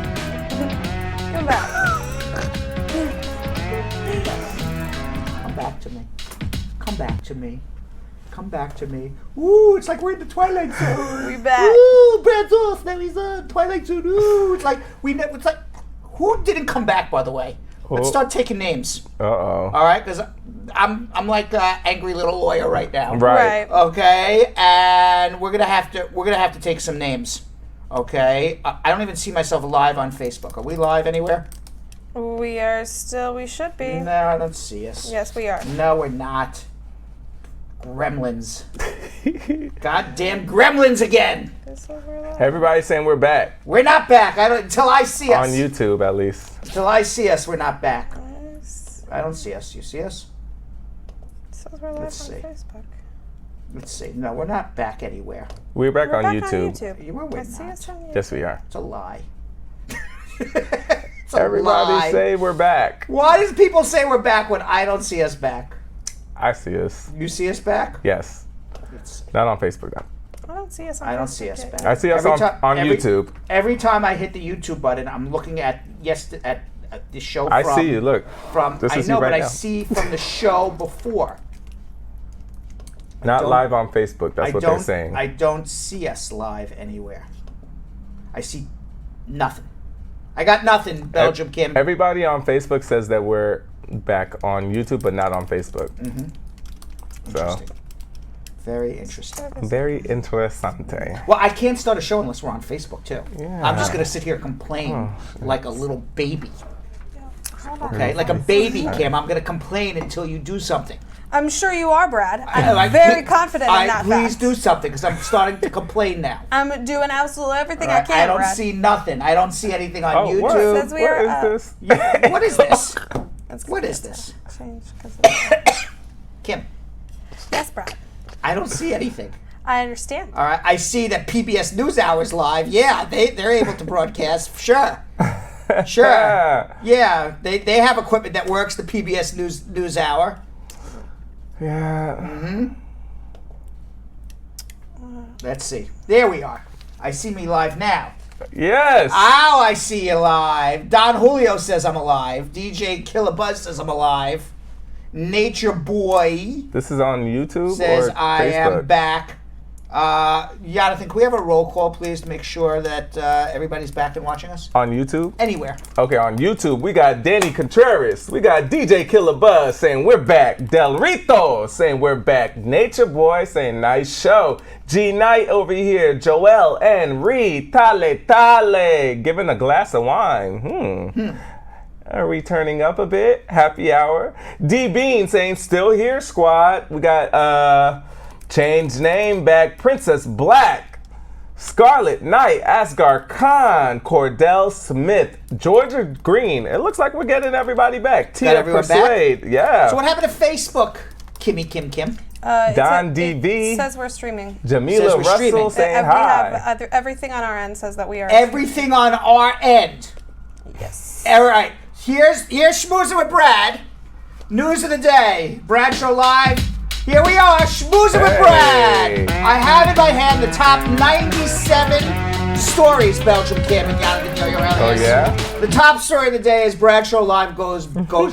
Come back. Come back to me. Come back to me. Come back to me. Ooh, it's like we're in the Twilight Zone. We back. Ooh, Brad's off. Now he's Twilight Zone. Ooh, it's like it's like who didn't come back, by the way? Let's start taking names. Uh-oh. All right, because I'm like an angry little lawyer right now. Right. Okay, and we're gonna have to take some names. Okay, I don't even see myself live on Facebook. Are we live anywhere? We are still. We should be. No, I don't see us. Yes, we are. No, we're not. Gremlins. Goddamn gremlins again. This is where we're at. Everybody's saying we're back. We're not back. Until I see us. On YouTube, at least. Until I see us, we're not back. Yes. I don't see us. You see us? It says we're live on Let's see. Facebook. Let's see. No, we're not back anywhere. We're back, We're on, back YouTube. on YouTube. We're I see not. us on YouTube. Yes, we are. It's a lie. It's a Everybody lie. say we're back. Why does people say we're back when I don't see us back? I see us. You see us back? Yes. It's, Not on Facebook, though. I don't see us on I don't Facebook see us yet. back. I see us on YouTube. Every time I hit the YouTube button, I'm looking at the show. I see you. Look. From This I is know, you right but now. I see from the show before. Not don't- live on Facebook. That's what they're saying. I don't see us live anywhere. I see nothing. I got nothing, Belgium Kim. Everybody on Facebook says that we're back on YouTube, but not on Facebook. Mm-hmm. So, Interesting. Very interesting. very interessante. Well, I can't start a show unless we're on Facebook too. Yeah. I'm just gonna sit here and complain Oh, like a little baby. Hold on. Okay, like a baby, Kim. I'm gonna complain until you do something. I'm sure you are, Brad. I'm very confident in that Please fact. do something because I'm starting to complain now. I'm doing absolutely everything All I right, can, I don't Brad. see nothing. I don't see anything on Oh, what? YouTube. Says we What are is this? Yeah, what is this? That's What good. is this? Change 'cause of- Kim, Yes, Brad. I don't see anything. I understand. All right, I see that PBS NewsHour's live. Yeah, they're able to broadcast. Sure. Sure. Yeah, they have equipment that works, the PBS NewsHour. Yeah. Let's see. There we are. I see me live now. Yes. Ow, I see you live. Don Julio says I'm alive. DJ Killabuzz says I'm alive. Nature Boy This is on YouTube says or I Facebook? am back. Jonathan, can we have a roll call, please, to make sure that everybody's back and watching us? On YouTube? Anywhere. Okay, on YouTube, we got Danny Contreras. We got DJ Killer Buzz saying we're back. Del Rito saying we're back. Nature Boy saying nice show. G Knight over here. Joel and Reed. Tale. Giving a glass of wine. Are we turning up a bit? Happy hour. D Bean saying still here, squad. We got change name back. Princess Black. Scarlet Knight, Asgar Khan, Cordell Smith, Georgia Green. It looks like we're getting everybody back. Tia everyone back? Persuade, yeah. So what happened to Facebook? Kimmy Kim Kim. Don It DV. says we're streaming. Jamila Says we're Russell streaming. saying We hi. have everything on our end says that we are. Everything on our end. Yes. All right. Here's Schmoozing with Brad. News of the day. Brad Show Live. Here we are, Schmoozing with Brad. I have in my hand the top 97 stories, Belgium Kim and Jonathan Yo-Yo. Oh, yeah? The top story of the day is Brad Show Live goes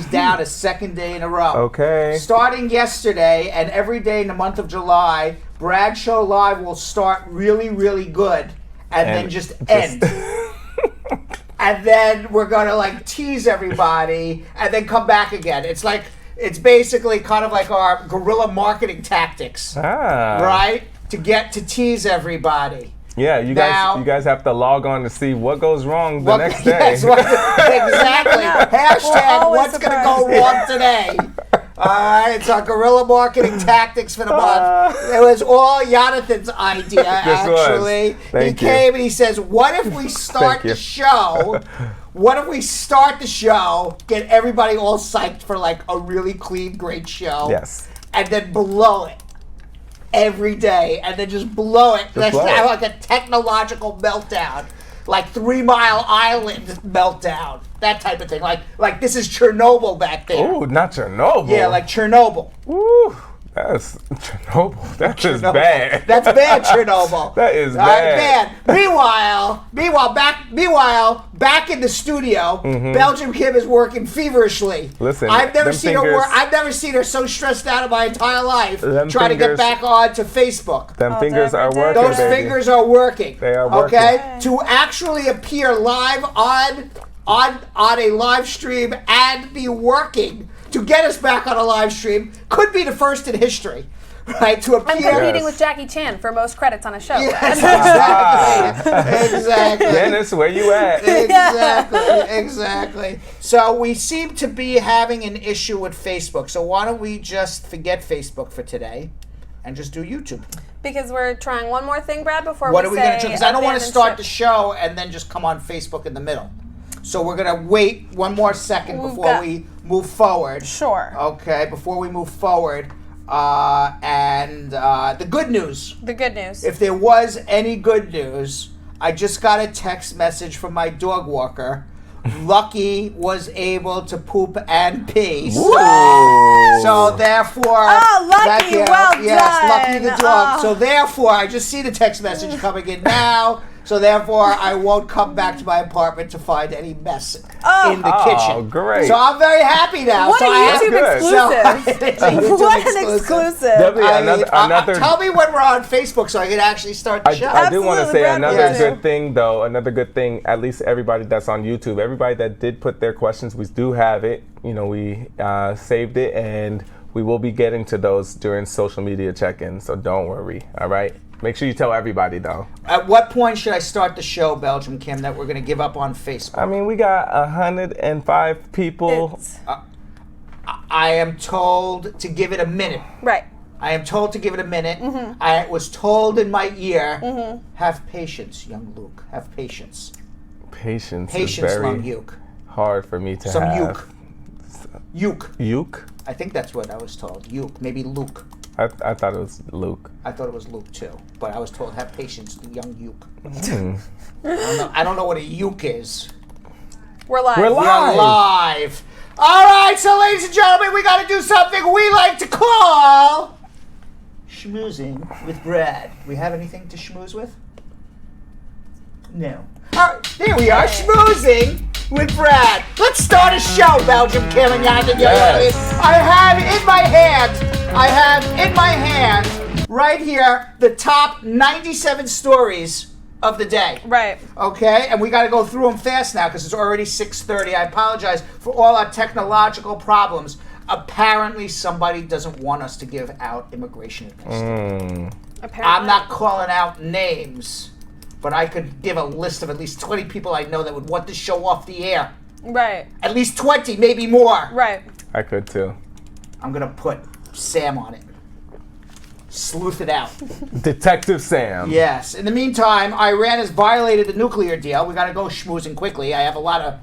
down a second day in a row. Okay. Starting yesterday and every day in the month of July, Brad Show Live will start really, really good and then just end. And then we're going to tease everybody and then come back again. It's basically kind of like our guerrilla marketing tactics, right? To tease everybody. Yeah, you guys have to log on to see what goes wrong the next day. Yes, exactly. Hashtag what's going to go wrong today. All right, it's our guerrilla marketing tactics for the month. It was all Jonathan's idea, actually. He came and he says, what if we start the show? What if we start the show, get everybody all psyched for a really clean, great show? Yes. And then blow it every day. And then just blow it. Let's have a technological meltdown. Like 3 Mile Island meltdown. That type of thing. Like this is Chernobyl back there. Ooh, not Chernobyl. Yeah, like Chernobyl. Ooh, That's Chernobyl. That is bad. That's bad, Chernobyl. That is bad. Meanwhile, back in the studio, Belgium Kim is working feverishly. Listen, I've never seen her so stressed out in my entire life trying to get back on to Facebook. Them fingers are working. Those fingers are working. They are working. Okay, to actually appear live on a live stream and be working to get us back on a live stream could be the first in history, right? To appear. I'm competing with Jackie Chan for most credits on a show. Yes, exactly. Dennis, where you at? Exactly. So we seem to be having an issue with Facebook. So why don't we just forget Facebook for today and just do YouTube? Because we're trying one more thing, Brad, before what we are we say going to do? Because I don't want to start ship. the show and then just come on Facebook in the middle. So we're going to wait one more second before we move forward. Sure. Okay, before we move forward. The good news. The good news. If there was any good news, I just got a text message from my dog walker. Lucky was able to poop and pee. So therefore... Oh, Lucky, well done. Yes, Lucky the dog. So therefore, I just see the text message coming in now. So therefore, I won't come back to my apartment to find any mess in the kitchen. Oh, great. So I'm very happy now. What a YouTube exclusive. What an exclusive. Tell me when we're on Facebook so I can actually start the show. I do want to say another Yes. good thing, though. Another good thing, at least everybody that's on YouTube, everybody that did put their questions, we do have it. You know, we saved it, and we will be getting to those during social media check-ins, so don't worry, all right? Make sure you tell everybody, though. At what point should I start the show, Belgium Kim, that we're going to give up on Facebook? I mean, we got 105 people. I am told to give it a minute. Right. I am told to give it a minute. I was told in my ear, have patience, young Luke. Have patience. Patience is Patience, very young Luke. hard for me to Some have. Uke. Uke? I think that's what I was told. Uke. Maybe Luke. I thought it was Luke. I thought it was Luke too, but I was told have patience, the young Uke. I don't know what a Uke is. We're live. We're live. We're live. All right, so ladies and gentlemen, we got to do something we like to call schmoozing with Brad. We have anything to schmooze with? No. All right, there we are, schmoozing with Brad. Let's start a show, Belgium Kim and Yes. I have in my hand right here the top 97 stories of the day. Right. Okay, and we got to go through them fast now because it's already 6:30. I apologize for all our technological problems. Apparently, somebody doesn't want us to give out immigration information. Apparently. I'm not calling out names, but I could give a list of at least 20 people I know that would want this show off the air. Right. At least 20, maybe more. Right. I could too. I'm going to put Sam on it. Sleuth it out. Detective Sam. Yes. In the meantime, Iran has violated the nuclear deal. We got to go schmoozing quickly. I have a lot of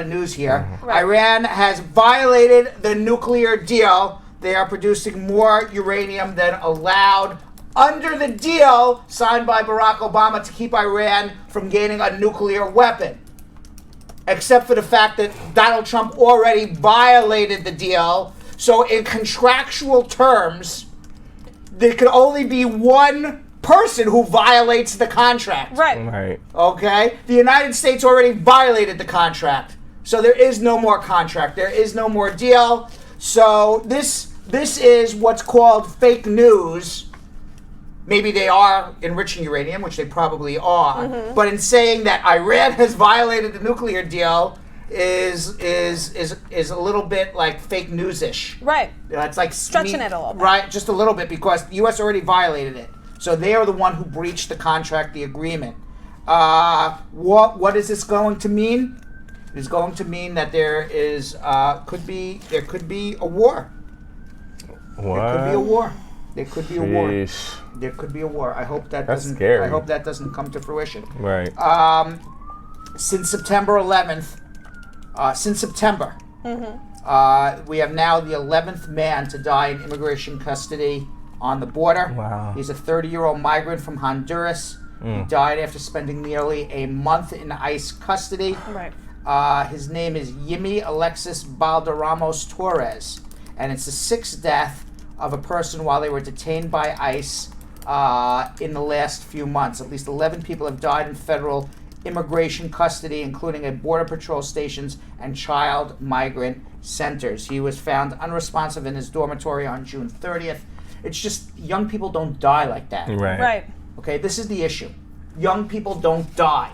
news here. Right. Iran has violated the nuclear deal. They are producing more uranium than allowed under the deal signed by Barack Obama to keep Iran from gaining a nuclear weapon. Except for the fact that Donald Trump already violated the deal. So in contractual terms, there could only be one person who violates the contract. Right. Right. Okay? The United States already violated the contract. So there is no more contract. There is no more deal. So this is what's called fake news. Maybe they are enriching uranium, which they probably are. But in saying that Iran has violated the nuclear deal is a little bit like fake news-ish. Right. It's like Stretching it a little bit. Right, just a little bit, because the U.S. already violated it. So they are the one who breached the contract, the agreement. What is this going to mean? It is going to mean that there could be a war. What? There could be a war. There could be a war. Sheesh. There could be a war. I hope that That's doesn't. scary. I hope that doesn't come to fruition. Right. Since September 11th, we have now the 11th man to die in immigration custody on the border. Wow. He's a 30-year-old migrant from Honduras. He died after spending nearly a month in ICE custody. Right. His name is Yimi Alexis Balderramos-Torres, and it's the sixth death of a person while they were detained by ICE in the last few months. At least 11 people have died in federal immigration custody, including at Border Patrol stations and child migrant centers. He was found unresponsive in his dormitory on June 30th. It's just young people don't die like that. Right. Okay, this is the issue. Young people don't die.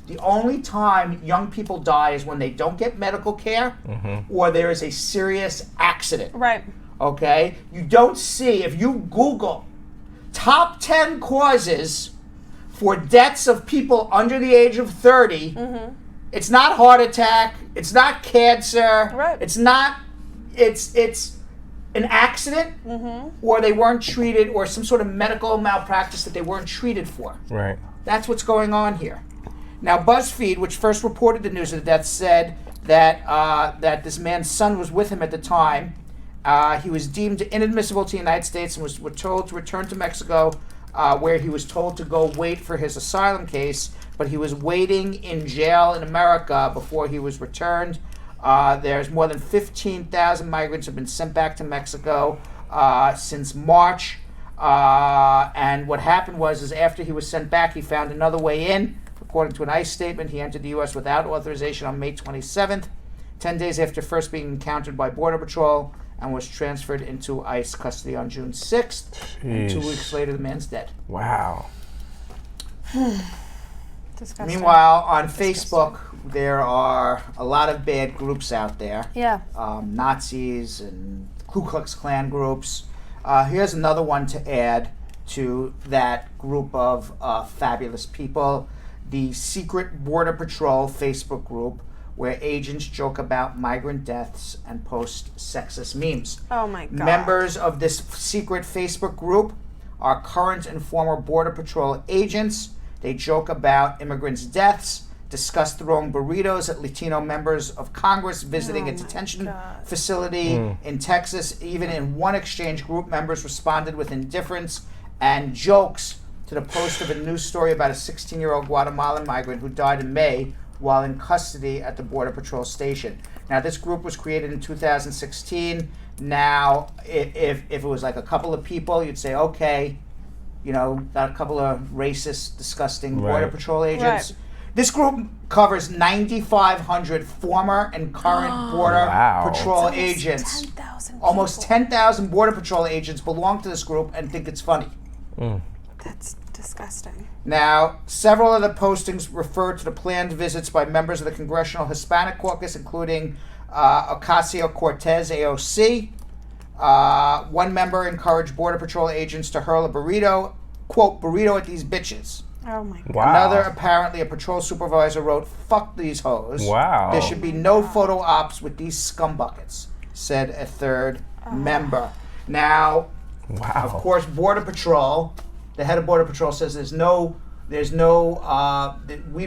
The only time young people die is when they don't get medical care or there is a serious accident. Right. Okay? You don't see, if you Google top 10 causes for deaths of people under the age of 30, it's not heart attack, it's not cancer, it's not, it's an accident or they weren't treated, or some sort of medical malpractice that they weren't treated for. Right. That's what's going on here. Now, BuzzFeed, which first reported the news of the death, said that that this man's son was with him at the time. He was deemed inadmissible to the United States and was told to return to Mexico, where he was told to go wait for his asylum case, but he was waiting in jail in America before he was returned. There's more than 15,000 migrants have been sent back to Mexico since March. And what happened was after he was sent back, he found another way in. According to an ICE statement, he entered the U.S. without authorization on May 27th, 10 days after first being encountered by Border Patrol, and was transferred into ICE custody on June 6th. And 2 weeks later, the man's dead. Wow. Disgusting. Meanwhile, on Facebook, there are a lot of bad groups out there. Yeah. Nazis and Ku Klux Klan groups. Here's another one to add to that group of fabulous people. The Secret Border Patrol Facebook group, where agents joke about migrant deaths and post sexist memes. Oh my God. Members of this secret Facebook group are current and former Border Patrol agents. They joke about immigrants' deaths, discuss throwing burritos at Latino members of Congress visiting a detention facility in Texas. Even in one exchange, group members responded with indifference and jokes to the post of a news story about a 16-year-old Guatemalan migrant who died in May while in custody at the Border Patrol station. Now, this group was created in 2016. Now, if it was like a couple of people, you'd say, okay, you know, got a couple of racist, disgusting Border Patrol agents. Right. This group covers 9,500 former and current Border Patrol agents. 10,000 Almost 10,000 Border Patrol agents belong to this group and think it's funny. That's disgusting. Now, several of the postings refer to the planned visits by members of the Congressional Hispanic Caucus, including Ocasio-Cortez, AOC. One member encouraged Border Patrol agents to hurl a burrito, quote, burrito at these bitches. Oh my God. Wow. Another, apparently a patrol supervisor, wrote, fuck these hoes. Wow. There should be no photo ops with these scumbuckets, said a third member. Now, of course, Border Patrol, the head of Border Patrol says we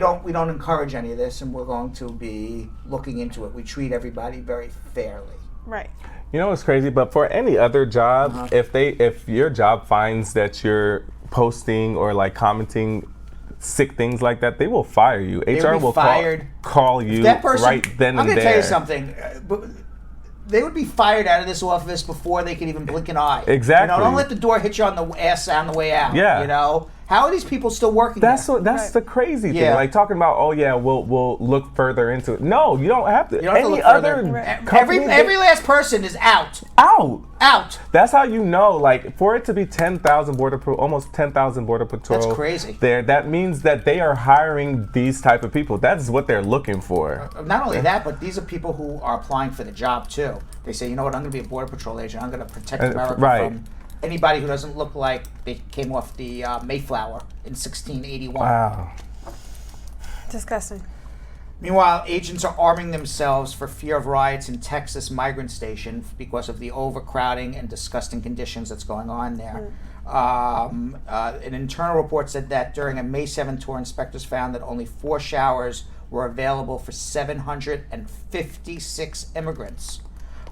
don't encourage any of this, and we're going to be looking into it. We treat everybody very fairly. Right. You know what's crazy? But for any other job, if your job finds that you're posting or like commenting sick things like that, they will fire you. HR will call you that person, right then and there. I'm going to tell you something. They would be fired out of this office before they could even blink an eye. Exactly. You know, don't let the door hit you on the ass on the way out. Yeah. You know, how are these people still working? That's the crazy thing. Like talking about, we'll look further into it. No, you don't have to. You don't have to look further. Every last person is out. Out. That's how you know. Like, for it to be 10,000 almost 10,000 Border Patrol. That's crazy. There, that means that they are hiring these type of people. That's what they're looking for. Not only that, but these are people who are applying for the job too. They say, you know what, I'm going to be a Border Patrol agent. I'm going to protect America from anybody who doesn't look like they came off the Mayflower in 1681. Wow. Disgusting. Meanwhile, agents are arming themselves for fear of riots in Texas migrant station because of the overcrowding and disgusting conditions that's going on there. An internal report said that during a May 7 tour, inspectors found that only 4 showers were available for 756 immigrants.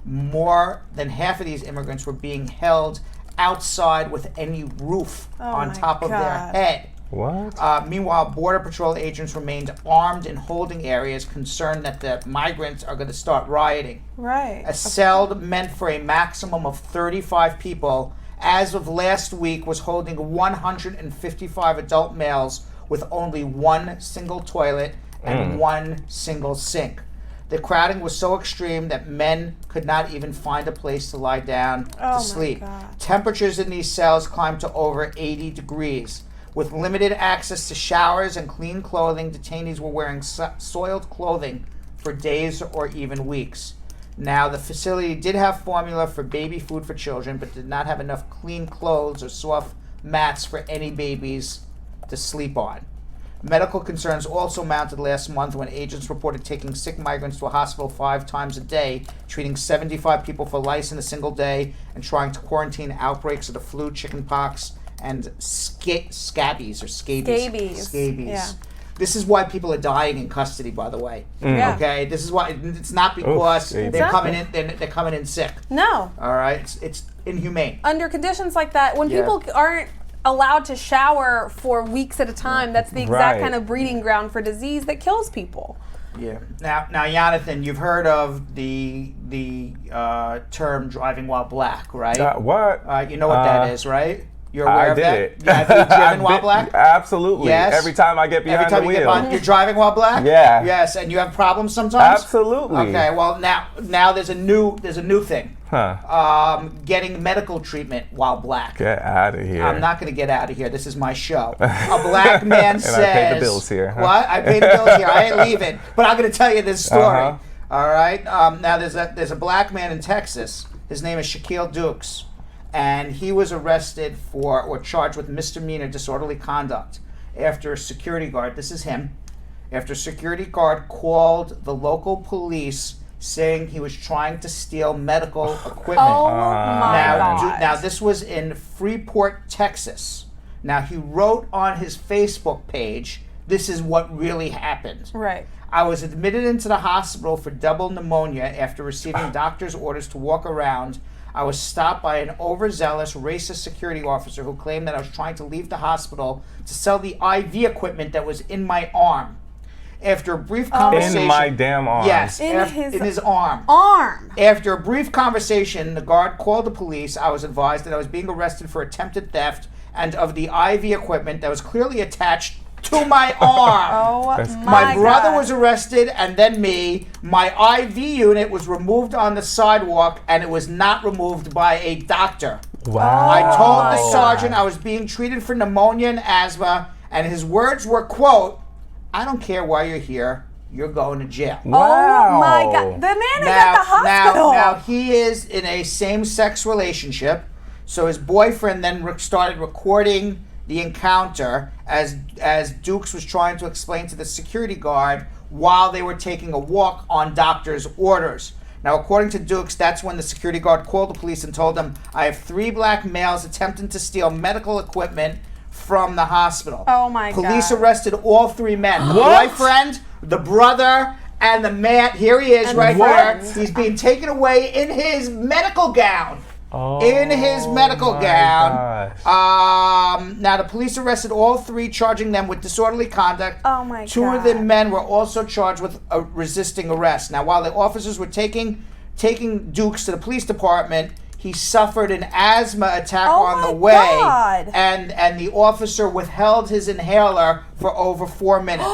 More than half of these immigrants were being held outside with any roof on top of their head. What? Meanwhile, Border Patrol agents remained armed in holding areas, concerned that the migrants are going to start rioting. Right. A cell meant for a maximum of 35 people, as of last week, was holding 155 adult males with only one single toilet and one single sink. The crowding was so extreme that men could not even find a place to lie down to sleep. God. Temperatures in these cells climbed to over 80 degrees. With limited access to showers and clean clothing, detainees were wearing soiled clothing for days or even weeks. Now, the facility did have formula for baby food for children, but did not have enough clean clothes or soft mats for any babies to sleep on. Medical concerns also mounted last month when agents reported taking sick migrants to a hospital 5 times a day, treating 75 people for lice in a single day, and trying to quarantine outbreaks of the flu, chickenpox, and scabies. Scabies. Yeah. This is why people are dying in custody, by the way. Yeah. Okay, this is why it's not because they're coming in. They're coming in sick. No. All right, it's inhumane. Under conditions like that, when people aren't allowed to shower for weeks at a time, that's the exact kind of breeding ground for disease that kills people. Yeah. Now, Jonathan, you've heard of the term "driving while black," right? What? You know what that is, right? You're aware of that? It. Yeah, have you driven while black? Absolutely. Yes. Every time I get behind the wheel. You're driving while black? Yeah. Yes, and you have problems sometimes? Absolutely. Okay, well now there's a new thing. Huh. Getting medical treatment while black. Get out of here. I'm not going to get out of here. This is my show. A black man says... And I pay the bills here. Huh? What? I pay the bills here. I ain't leaving. But I'm going to tell you this story. Uh-huh. All right? Now, there's a black man in Texas. His name is Shaquille Dukes. And he was arrested or charged with misdemeanor disorderly conduct after a security guard, this is him, after a security guard called the local police saying he was trying to steal medical equipment. Oh my God. Now, this was in Freeport, Texas. Now, he wrote on his Facebook page, this is what really happened. Right. I was admitted into the hospital for double pneumonia after receiving doctor's orders to walk around. I was stopped by an overzealous, racist security officer who claimed that I was trying to leave the hospital to sell the IV equipment that was in my arm. After a brief conversation... In my damn arm. Yes, in his arm. After a brief conversation, the guard called the police. I was advised that I was being arrested for attempted theft and of the IV equipment that was clearly attached to my arm. My brother was arrested and then me. My IV unit was removed on the sidewalk and it was not removed by a doctor. Wow. I told the sergeant I was being treated for pneumonia and asthma, and his words were, quote, "I don't care why you're here. You're going to jail." Wow. Oh my God. The man is at the hospital. Now he is in a same-sex relationship. So his boyfriend then started recording the encounter as Dukes was trying to explain to the security guard while they were taking a walk on doctor's orders. Now, according to Dukes, that's when the security guard called the police and told them, "I have 3 black males attempting to steal medical equipment from the hospital." Oh my God. Police arrested all 3 men. The What? boyfriend, the brother, and the man. Here he is right here. He's being taken away in his medical gown. In his medical gown. Now, the police arrested all 3, charging them with disorderly conduct. Oh my God. 2 of the men were also charged with resisting arrest. Now, while the officers were taking Dukes to the police department, he suffered an asthma attack on the way. God. And the officer withheld his inhaler for over 4 minutes.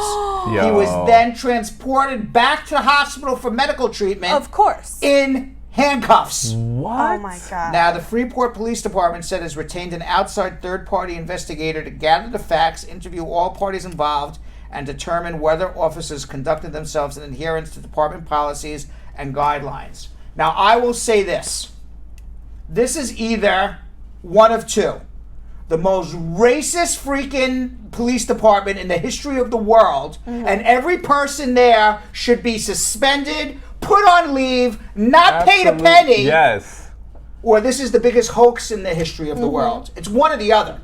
He was then transported back to the hospital for medical treatment. Of course. In handcuffs. What? Oh my God. Now, the Freeport Police Department said has retained an outside third-party investigator to gather the facts, interview all parties involved, and determine whether officers conducted themselves in adherence to department policies and guidelines. Now, I will say this. This is either one of 2. The most racist freaking police department in the history of the world, and every person there should be suspended, put on leave, not paid a penny. Yes. Or this is the biggest hoax in the history of the world. It's one or the other.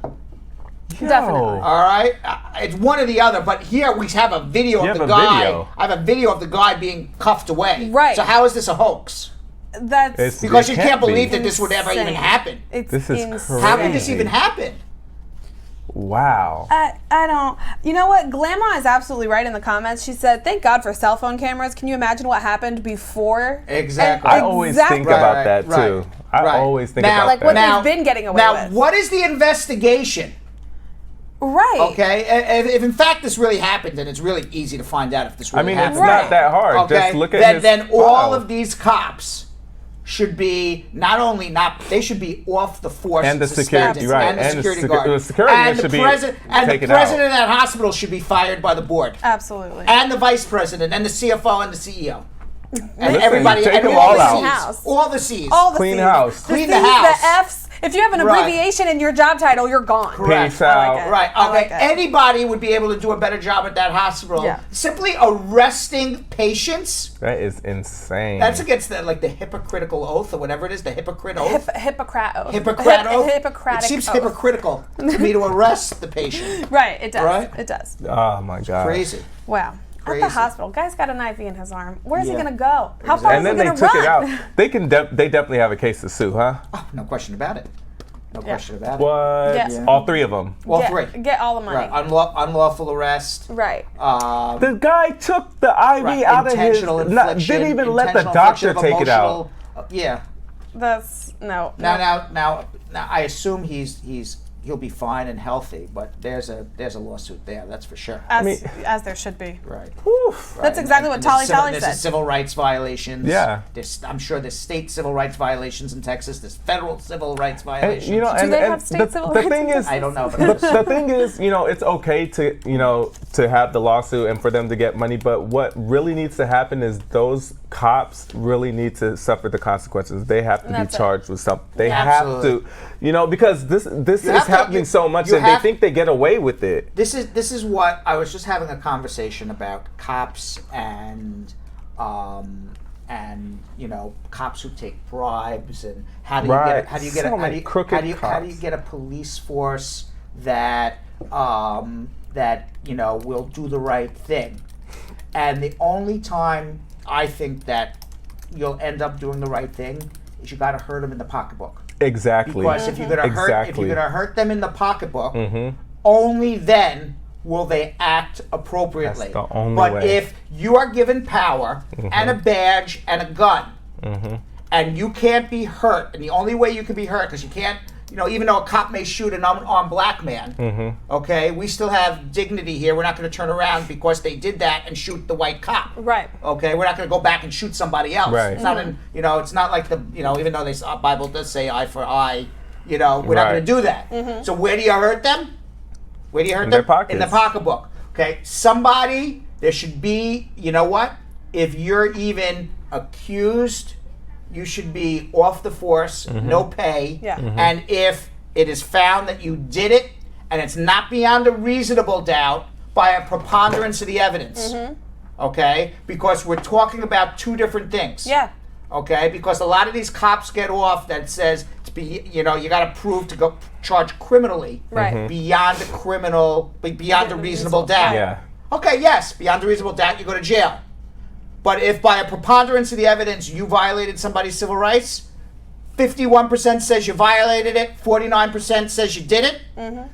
Definitely. All right? It's one or the other, but here we have a video of the guy. I have a video of the guy being cuffed away. Right. So how is this a hoax? That's Because you can't believe that this would ever even happen. It's This is insane. How could this even happen? Wow. I don't. You know what? Glamma is absolutely right in the comments. She said, "Thank God for cell phone cameras." Can you imagine what happened before? Exactly. I always think about that too. I always think about like that. what they've been getting away with. Now, what is the investigation? Right. Okay. If in fact this really happened, then it's really easy to find out if this really happened. It's not that hard. Okay. Just look at then all of these cops should be they should be off the force and the security, right? And the security guard. The security should be taken and the president of that hospital should be fired by the board. Absolutely. And the vice president, and the CFO, and the CEO. And listen, everybody, take and them all all the out. C's. All the C's. All the Clean C's. house. The Clean C's, the house. the F's. If you have an abbreviation in your job title, you're gone. Correct. Peace out. like it. Right. I Okay. like it. Anybody would be able to do a better job at that hospital. Yeah. Simply arresting patients. That is insane. That's against the hypocritical oath or whatever it is. The hypocrite oath. Hippocratic oath. Hippocratic oath. Hippocratic It seems oath. hypocritical to me to arrest the patient. Right. It does. Right? It does. Oh my God. Crazy. Wow. At Crazy. the hospital, guy's got an IV in his arm. Where's he Yeah. gonna go? How far And is then he they gonna took run? it out. They definitely have a case to sue, huh? Oh, no question about it. No question about it. What? Yes. Yeah. All three of them. All Get- three. Get all the money. Right. Unlawful arrest. Right. The guy took the IV out of his. Didn't even let the doctor take it out. Yeah. That's no. Now, I assume he'll be fine and healthy, but there's a lawsuit there. That's for sure. As there should be. Right. That's exactly what Tali Tali There's said. civil rights violations. Yeah. I'm sure there's state civil rights violations in Texas. There's federal civil rights violations. You know, Do they have state civil rights the thing in is, I don't know, but the thing is, it's okay to have the lawsuit and for them to get money, but what really needs to happen is those cops really need to suffer the consequences. They have to be charged with something. They have to, because this is happening so much, and they think they get away with it. This is what I was just having a conversation about cops and cops who take bribes and how do you get a police force that will do the right thing. And the only time I think that you'll end up doing the right thing is you got to hurt them in the pocketbook. Exactly. Because if you're gonna hurt them in the pocketbook, only then will they act appropriately. That's the only but way. if you are given power and a badge and a gun, and you can't be hurt, and the only way you can be hurt, because you can't, even though a cop may shoot an unarmed black man, okay, we still have dignity here. We're not going to turn around because they did that and shoot the white cop. Right. Okay, we're not going to go back and shoot somebody else. Right. It's not it's not like even though the Bible does say eye for eye, we're not going to do that. So where do you hurt them? Where do you hurt them? Their pockets. In the pocketbook. Okay, there should be, if you're even accused, you should be off the force, no pay. Yeah. And if it is found that you did it, and it's not beyond a reasonable doubt by a preponderance of the evidence, okay? Because we're talking about two different things. Yeah. Okay? Because a lot of these cops get off that says, you got to prove to go charge criminally beyond a reasonable doubt. Yeah. Okay, yes, beyond a reasonable doubt, you go to jail. But if by a preponderance of the evidence you violated somebody's civil rights, 51% says you violated it, 49% says you did it,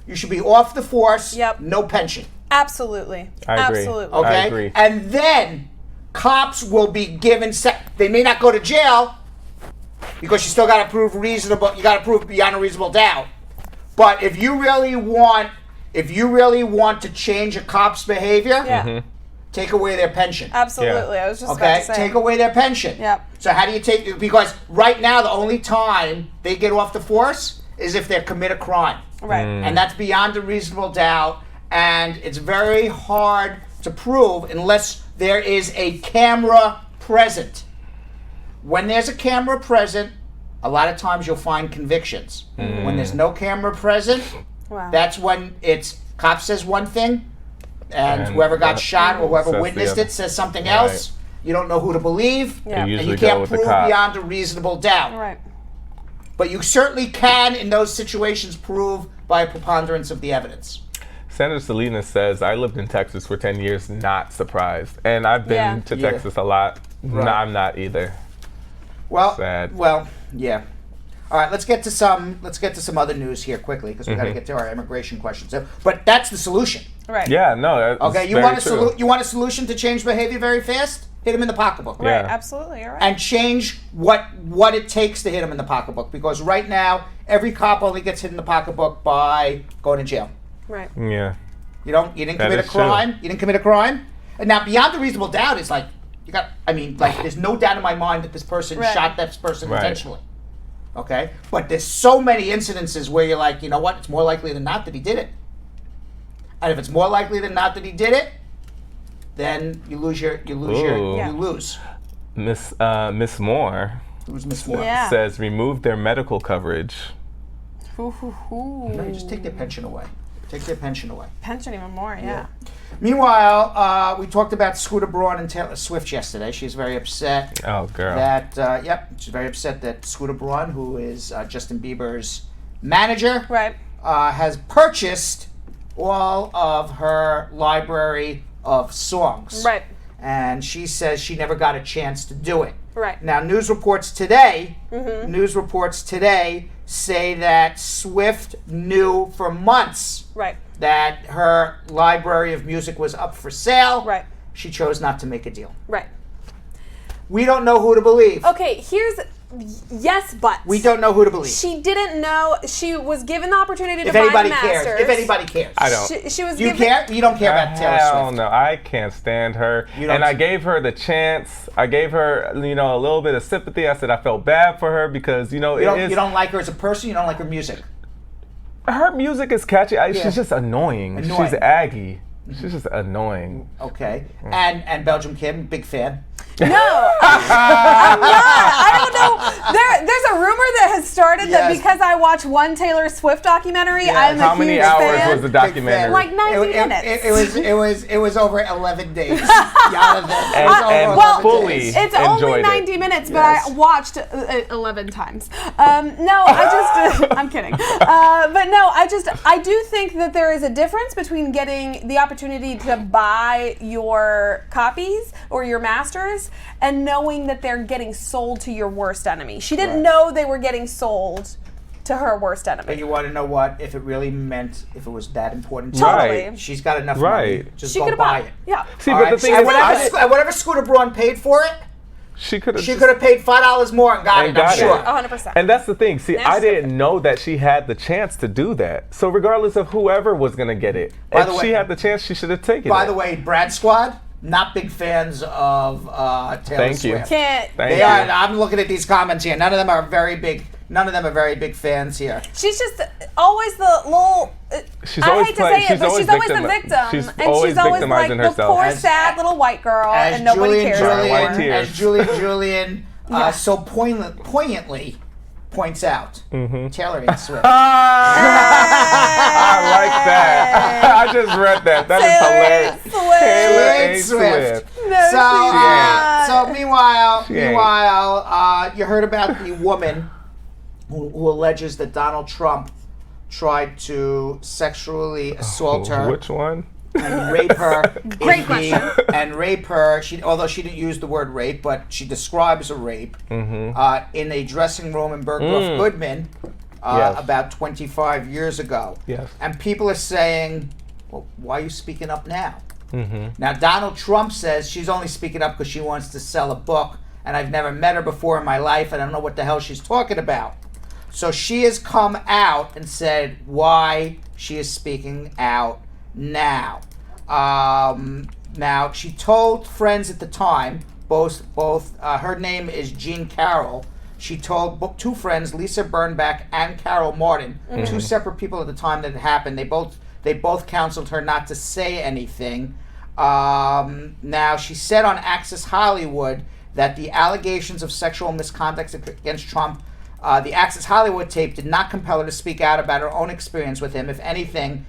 you should be off the force, no pension. Absolutely. I agree. Absolutely. Okay? I agree. And then cops will be given, they may not go to jail because you still got to prove beyond a reasonable doubt. But if you really want to change a cop's behavior, take away their pension. Absolutely. I was just about to say. Take away their pension. Yep. So how do you take, because right now the only time they get off the force is if they commit a crime. Right. And that's beyond a reasonable doubt, and it's very hard to prove unless there is a camera present. When there's a camera present, a lot of times you'll find convictions. When there's no camera present, that's when cop says one thing, and whoever got shot or whoever witnessed it says something else. You don't know who to believe, and you can't prove beyond a reasonable doubt. Right. But you certainly can, in those situations, prove by a preponderance of the evidence. Senator Salinas says, I lived in Texas for 10 years, not surprised. And I've been to Texas a lot. Right. No, I'm not either. Well, Sad. well, yeah. All right, let's get to some other news here quickly because we got to get to our immigration questions. But that's the solution. Right. Yeah, no. Okay, you want a solution to change behavior very fast? Hit him in the pocketbook. Right, Yeah. absolutely, you're right. And change what it takes to hit him in the pocketbook, because right now every cop only gets hit in the pocketbook by going to jail. Right. Yeah. You didn't commit a crime. You didn't commit a crime. And now beyond the reasonable doubt is like there's no doubt in my mind that this person shot that person intentionally. Okay? But there's so many incidences where you're like, you know what? It's more likely than not that he did it. And if it's more likely than not that he did it, then you lose. Miss Moore Who's Miss Moore? Yeah. says remove their medical coverage. No, you just take their pension away. Pension even more, yeah. Meanwhile, we talked about Scooter Braun and Taylor Swift yesterday. She's very upset. Oh, girl. She's very upset that Scooter Braun, who is Justin Bieber's manager, Right. has purchased all of her library of songs. Right. And she says she never got a chance to do it. Right. Now, news reports today say that Swift knew for months Right. that her library of music was up for sale. Right. She chose not to make a deal. Right. We don't know who to believe. Okay, yes, but. We don't know who to believe. She didn't know. She was given the opportunity to If buy anybody the cares. masters. If anybody cares. I don't. She was You given. care? You don't care about Taylor Hell Swift. no, I can't stand her. And I gave her the chance. I gave her, a little bit of sympathy. I said I felt bad for her because, You don't like her as a person? You don't like her music? her music is catchy. She's just annoying. She's Aggie. She's just annoying. Okay. And Belgium Kim, big fan. No, I'm not. I don't know. There's a rumor that has started that because I watch one Taylor Swift documentary, I'm a huge fan. How many hours was the documentary? Like 90 minutes. It was over 11 days. And fully It's only 90 minutes, but I watched 11 times. No, I'm kidding. But no, I do think that there is a difference between getting the opportunity to buy your copies or your masters and knowing that they're getting sold to your worst enemy. She didn't know they were getting sold to her worst enemy. But you want to know what? If it really meant, if it was that important to her, she's got enough money. Just go buy it. Yeah. See, but the thing is, whatever Scooter Braun paid for it, she could have paid $5 more and got it. I'm sure. 100%. And that's the thing. See, I didn't know that she had the chance to do that. So regardless of whoever was going to get it, if she had the chance, she should have taken it. By the way, Brad Squad, not big fans of Taylor Swift. Thank you. I'm looking at these comments here. None of them are very big fans here. She's just always the little. I hate to say it, but she's always the victim. She's and always she's always like herself. the poor, sad little white girl, and nobody cares anymore. As Julian so poignantly points out, Taylor ain't Swift. I like that. I just read that. That is hilarious. Taylor ain't Swift. No, so meanwhile, you heard about the woman who alleges that Donald Trump tried to sexually assault her. Which one? And rape her. Great question. And rape her. Although she didn't use the word rape, but she describes a rape in a dressing room in Bergdorf Goodman about 25 years ago. Yes. And people are saying, well, why are you speaking up now? Now, Donald Trump says she's only speaking up because she wants to sell a book, and I've never met her before in my life, and I don't know what the hell she's talking about. So she has come out and said why she is speaking out now. Now, she told friends at the time, both her name is Jean Carroll. She told two friends, Lisa Birnbach and Carol Martin, two separate people at the time that it happened. They both counseled her not to say anything. Now, she said on Access Hollywood that the allegations of sexual misconduct against Trump, the Access Hollywood tape did not compel her to speak out about her own experience with him. If anything,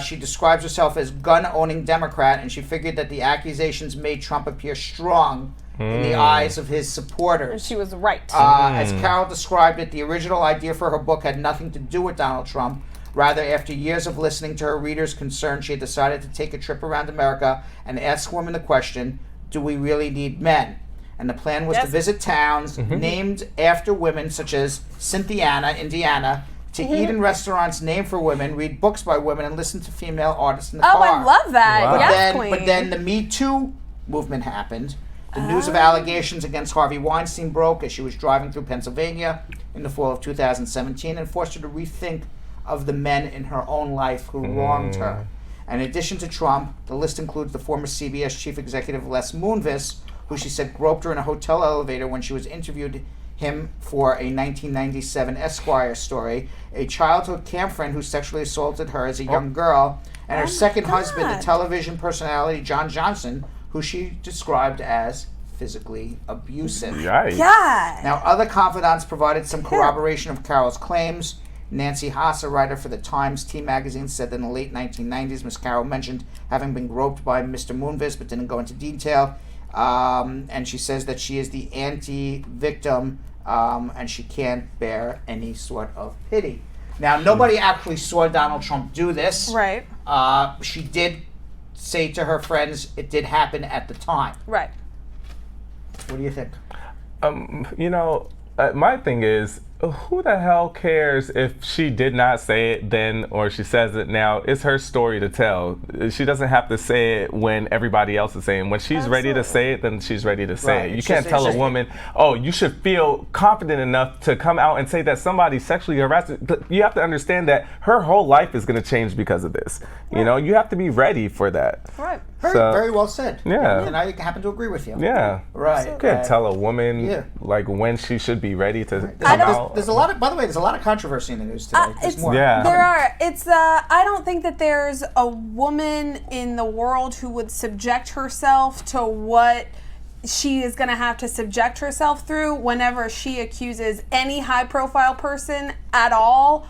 she describes herself as gun-owning Democrat, and she figured that the accusations made Trump appear strong in the eyes of his supporters. And she was right. As Carol described it, the original idea for her book had nothing to do with Donald Trump. Rather, after years of listening to her readers' concerns, she had decided to take a trip around America and ask women the question, do we really need men? And the plan was to visit towns named after women, such as Cynthiana, Indiana, to eat in restaurants named for women, read books by women, and listen to female artists in the car. Oh, I love that. Wow. Yes, But then the Me Too movement happened. The news of allegations against Harvey Weinstein broke as she was driving through Pennsylvania in the fall of 2017 and forced her to rethink of the men in her own life who wronged her. And in addition to Trump, the list includes the former CBS chief executive Les Moonves, who she said groped her in a hotel elevator when she was interviewed him for a 1997 Esquire story, a childhood camp friend who sexually assaulted her as a young girl, and her second husband, the television personality John Johnson, who she described as physically abusive. Yikes. God. Now, other confidants provided some corroboration of Carol's claims. Nancy Haas, a writer for the Times Tea magazine, said that in the late 1990s, Miss Carol mentioned having been groped by Mr. Moonves, but didn't go into detail. And she says that she is the anti-victim, and she can't bear any sort of pity. Now, nobody actually saw Donald Trump do this. Right. She did say to her friends it did happen at the time. Right. What do you think? My thing is, who the hell cares if she did not say it then or she says it now? It's her story to tell. She doesn't have to say it when everybody else is saying. When she's ready to say it, then she's ready to say it. You can't tell a woman, oh, you should feel confident enough to come out and say that somebody sexually harassed her. But you have to understand that her whole life is going to change because of this. You know, you have to be ready for that. Right. Very well said. Yeah. And I happen to agree with you. Yeah. Right. You can't tell a woman like when she should be ready to come out. There's a lot of, by the way, there's a lot of controversy in the news today. There's more. Yeah. There are. I don't think that there's a woman in the world who would subject herself to what she is going to have to subject herself through whenever she accuses any high-profile person at all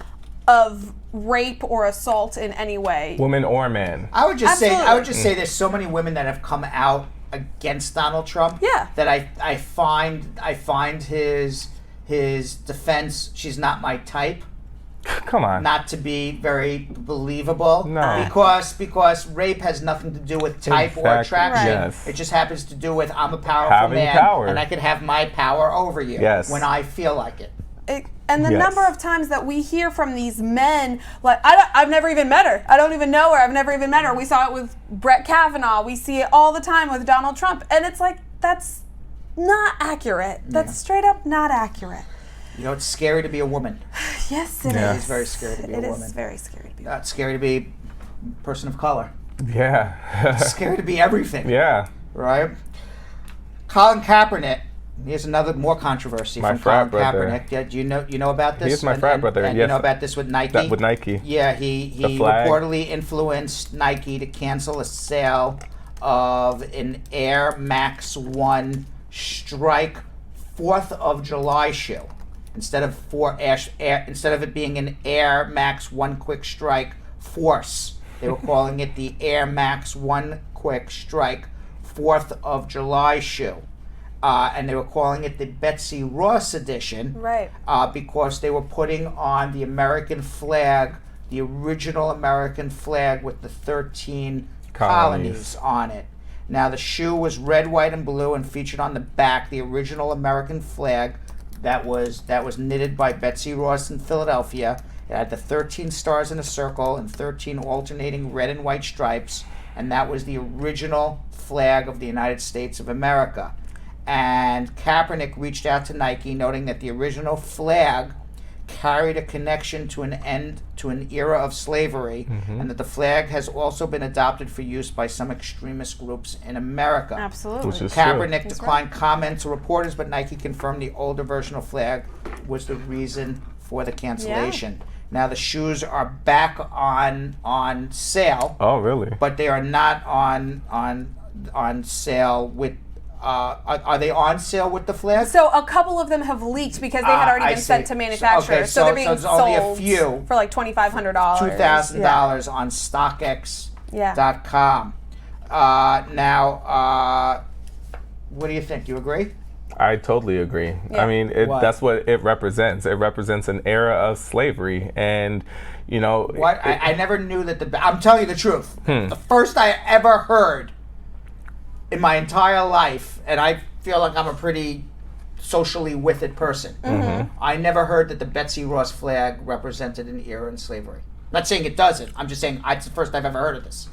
of rape or assault in any way. Woman or man. I would just say there's so many women that have come out against Donald Trump. Yeah. That I find his defense, she's not my type. Come on. Not to be very believable. No. Because rape has nothing to do with type or attraction. Yes. It just happens to do with I'm a powerful man power. and I can have my power over you when I feel like it. And the number of times that we hear from these men, like, I've never even met her. I don't even know her. I've never even met her. We saw it with Brett Kavanaugh. We see it all the time with Donald Trump. And it's like, that's not accurate. That's straight up not accurate. You know, it's scary to be a woman. Yes, it is. It's very scary to be a woman. It is very scary to be a woman. It's scary to be a person of color. Yeah. It's scary to be everything. Yeah. Right? Colin Kaepernick. Here's another more controversy from Colin Kaepernick. Yeah, do you know about this? He's my frat brother. And yes. you know about this with Nike? With Nike. Yeah, he reportedly influenced Nike to cancel a sale of an Air Max 1 Strike 4th of July shoe. Instead of it being an Air Max 1 Quick Strike Force, they were calling it the Air Max 1 Quick Strike 4th of July shoe. And they were calling it the Betsy Ross edition, right? Because they were putting on the American flag, the original American flag with the 13 colonies on it. Now the shoe was red, white, and blue, and featured on the back the original American flag that was knitted by Betsy Ross in Philadelphia. It had the 13 stars in a circle and 13 alternating red and white stripes, and that was the original flag of the United States of America. And Kaepernick reached out to Nike, noting that the original flag carried a connection to an era of slavery, and that the flag has also been adopted for use by some extremist groups in America. Absolutely. Which is Kaepernick true. declined comment to reporters, but Nike confirmed the older version of flag was the reason for the cancellation. Yeah. Now the shoes are back on sale. Oh, really? But they are not on sale with. Are they on sale with the flag? So a couple of them have leaked because they had already been sent to manufacturers. So they're being sold only a few for like $2,500. $2,000 on StockX.com. Now, what do you think? You agree? I totally agree. Yeah. I mean, that's what it represents. It represents an era of slavery, and you know. What? I never knew that I'm telling you the truth. The first I ever heard in my entire life, and I feel like I'm a pretty socially with it person. I never heard that the Betsy Ross flag represented an era in slavery. I'm not saying it doesn't. I'm just saying it's the first I've ever heard of this.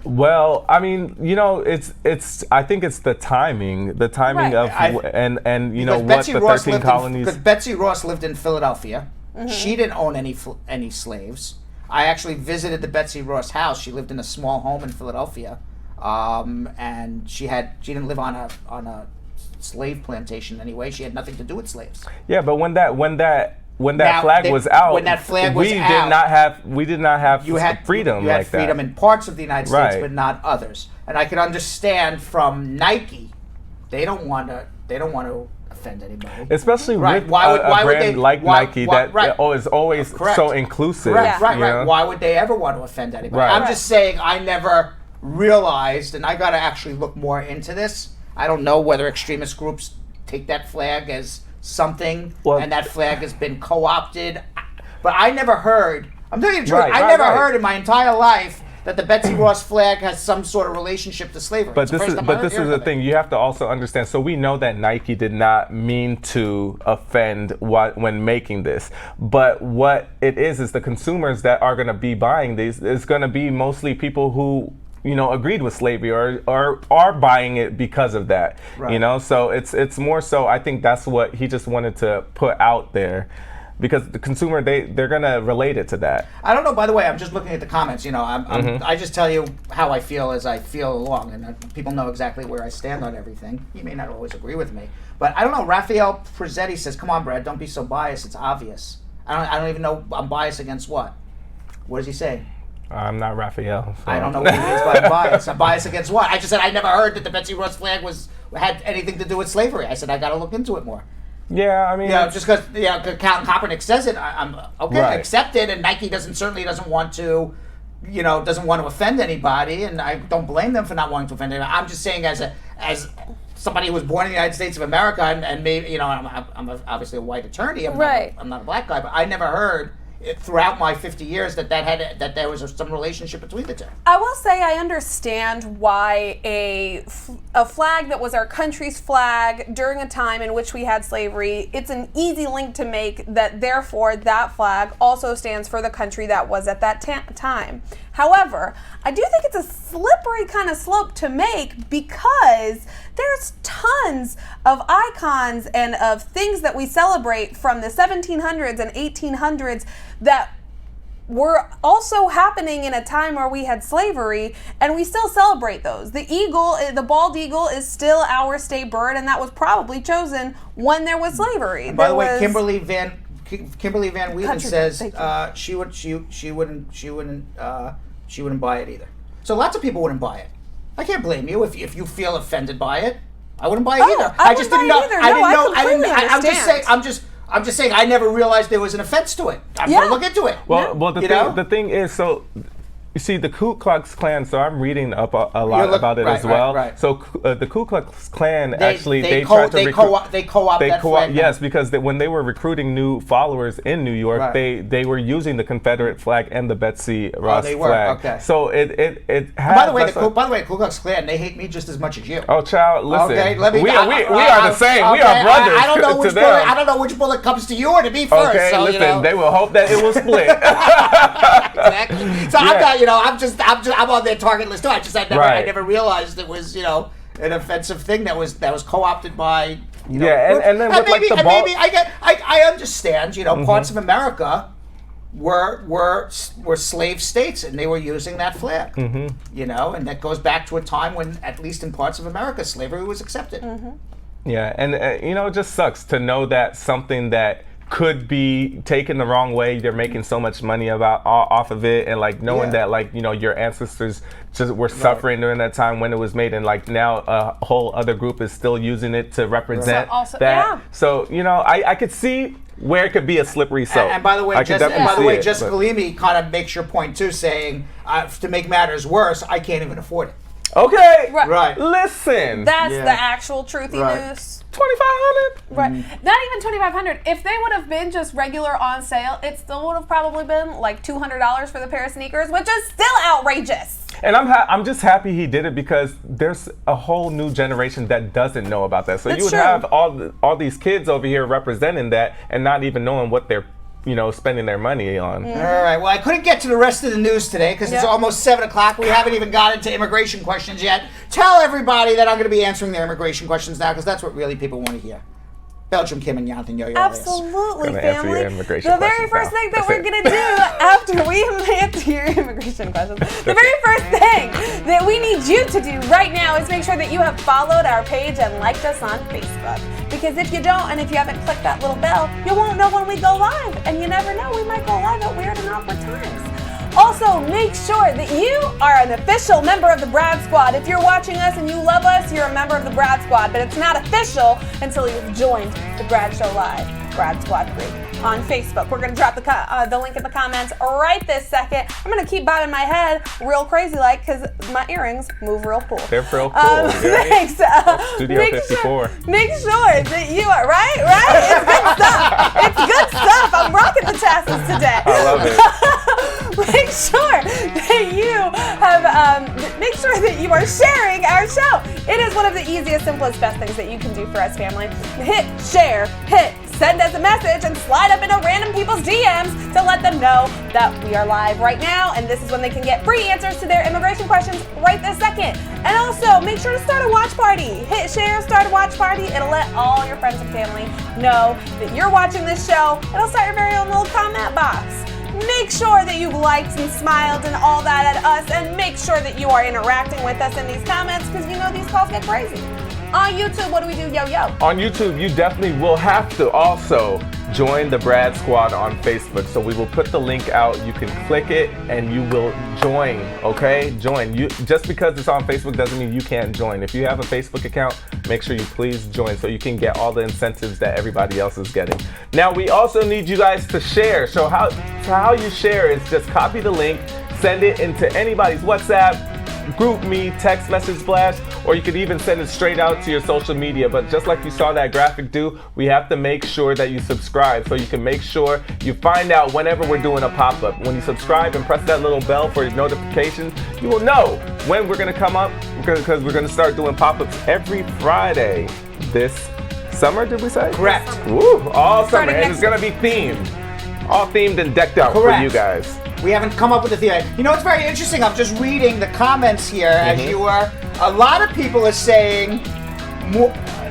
Well, I mean, it's. I think it's the timing Right. of, and you know what Betsy the Ross 13 colonies. Because Betsy Ross lived in Philadelphia. She didn't own any slaves. I actually visited the Betsy Ross house. She lived in a small home in Philadelphia, and she didn't live on a slave plantation anyway. She had nothing to do with slaves. Yeah, but when that Now, flag was out, when that flag was we out, did not have freedom You had like freedom that. in parts of the United States, Right. but not others. And I can understand from Nike, they don't want to offend anybody. Especially Right. with Why would a brand they- like why- Nike why- that right. is always Correct. so inclusive. Right. you know? Why would they ever want to offend anybody? Right. I'm just saying I never realized, and I got to actually look more into this. I don't know whether extremist groups take that flag as something, Well- and that flag has been co-opted. But I never heard. I'm telling you the truth. Right, I right, never right. heard in my entire life that the Betsy Ross flag has some sort of relationship to slavery. But It's the this first is time I but this heard is of the it. thing. You have to also understand. So we know that Nike did not mean to offend when making this. But what it is the consumers that are going to be buying these is going to be mostly people who agreed with slavery or are buying it because of that. Right. So it's more so. I think that's what he just wanted to put out there. Because the consumer, they're gonna relate it to that. I don't know. By the way, I'm just looking at the comments. I just tell you how I feel as I feel along, and people know exactly where I stand on everything. You may not always agree with me, but I don't know. Raphael Prezzetti says, "Come on, Brad, don't be so biased. It's obvious." I don't even know I'm biased against what. What does he say? I'm not Raphael. So. I don't know what he means by bias. I'm biased against what? I just said I never heard that the Betsy Ross flag had anything to do with slavery. I said I got to look into it more. Yeah, I mean, Just because Colin Kaepernick says it, I'm okay. Right. Accept it, and Nike certainly doesn't want to, doesn't want to offend anybody, and I don't blame them for not wanting to offend anybody. I'm just saying, as somebody who was born in the United States of America, and maybe I'm obviously a white attorney. I'm not a black guy, but I never heard throughout my 50 years that there was some relationship between the two. I will say I understand why a flag that was our country's flag during a time in which we had slavery, it's an easy link to make that therefore that flag also stands for the country that was at that time. However, I do think it's a slippery kind of slope to make because there's tons of icons and of things that we celebrate from the 1700s and 1800s that were also happening in a time where we had slavery, and we still celebrate those. The eagle, the bald eagle, is still our state bird, and that was probably chosen when there was slavery. And by the way, Kimberly Van Wheelen says she wouldn't buy it either. So lots of people wouldn't buy it. I can't blame you if you feel offended by it. I wouldn't buy it either. I just didn't know. I'm just saying I never realized there was an offense to it. I'm gonna look into it. Well, the thing is, so you see, the Ku Klux Klan. So I'm reading up a lot about it as well. Right. So the Ku Klux Klan They tried to co-opt that flag. Yes, because when they were recruiting new followers in New York, they were using the Confederate flag and the Betsy Ross flag. Okay. So it has. By the way, the Ku Klux Klan, they hate me just as much as you. Oh, child, listen. Okay, we are the same. We are brothers. I don't know which to bullet. them. I don't know which bullet comes to you or to me first. Okay, so, listen. They will hope that it will split. Exactly. So I'm on their target list too. I never realized it was an offensive thing that was co-opted by and then with maybe, like the ball. Maybe I understand. Parts of America were slave states, and they were using that flag. And that goes back to a time when, at least in parts of America, slavery was accepted. Yeah, and it just sucks to know that something that could be taken the wrong way, they're making so much money off of it, and knowing that your ancestors just were suffering during that time when it was made, and now a whole other group is still using it to represent that. So I could see where it could be a slippery slope. And by the way, Jessica Galimi kind of makes your point too, saying to make matters worse, I can't even afford it. Okay, right. Listen, that's the actual truthy news. $2,500. Right. Not even $2,500. If they would have been just regular on sale, it still would have probably been like $200 for the pair of sneakers, which is still outrageous. And I'm just happy he did it because there's a whole new generation that doesn't know about that. So you would have all these kids over here representing that and not even knowing what they're spending their money on. All right. Well, I couldn't get to the rest of the news today because it's almost 7 o'clock. We haven't even got into immigration questions yet. Tell everybody that I'm going to be answering their immigration questions now because that's what really people want to hear. Belgium, Kim, and Jonathan, yo. Absolutely, family. The very first thing that we're going to do after we answer your immigration questions, the very first thing that we need you to do right now is make sure that you have followed our page and liked us on Facebook. Because if you don't, and if you haven't clicked that little bell, you won't know when we go live. And you never know, we might go live at weird and awkward times. Also, make sure that you are an official member of the Brad Squad. If you're watching us and you love us, you're a member of the Brad Squad, but it's not official until you've joined the Brad Show Live, Brad Squad group on Facebook. We're going to drop the link in the comments right this second. I'm going to keep bobbing my head real crazy like because my earrings move real cool. They're real cool. Thanks. Studio 54. Make sure that you are, right? It's good stuff. It's good stuff. I'm rocking the tassels today. I love it. Make sure that you have, make sure that you are sharing our show. It is one of the easiest, simplest, best things that you can do for us, family. Hit share, hit send us a message, and slide up into random people's DMs to let them know that we are live right now, and this is when they can get free answers to their immigration questions right this second. And also, make sure to start a watch party. Hit share, start a watch party. It'll let all your friends and family know that you're watching this show. It'll start your very own little comment box. Make sure that you've liked and smiled and all that at us, and make sure that you are interacting with us in these comments because you know these calls get crazy. On YouTube, what do we do, yo-yo? On YouTube, you definitely will have to also join the Brad Squad on Facebook. So we will put the link out. You can click it and you will join, okay? Join. Just because it's on Facebook doesn't mean you can't join. If you have a Facebook account, make sure you please join so you can get all the incentives that everybody else is getting. Now, we also need you guys to share. So how you share is just copy the link, send it into anybody's WhatsApp, group me, text message blast, or you could even send it straight out to your social media. But just like you saw that graphic do, we have to make sure that you subscribe so you can make sure you find out whenever we're doing a pop-up. When you subscribe and press that little bell for your notifications, you will know when we're going to come up because we're going to start doing pop-ups every Friday this summer, did we say? Correct. Woo, all summer, and it's going to be themed. All themed and decked out for you guys. We haven't come up with a theory. You know, it's very interesting. I'm just reading the comments here as you were. A lot of people are saying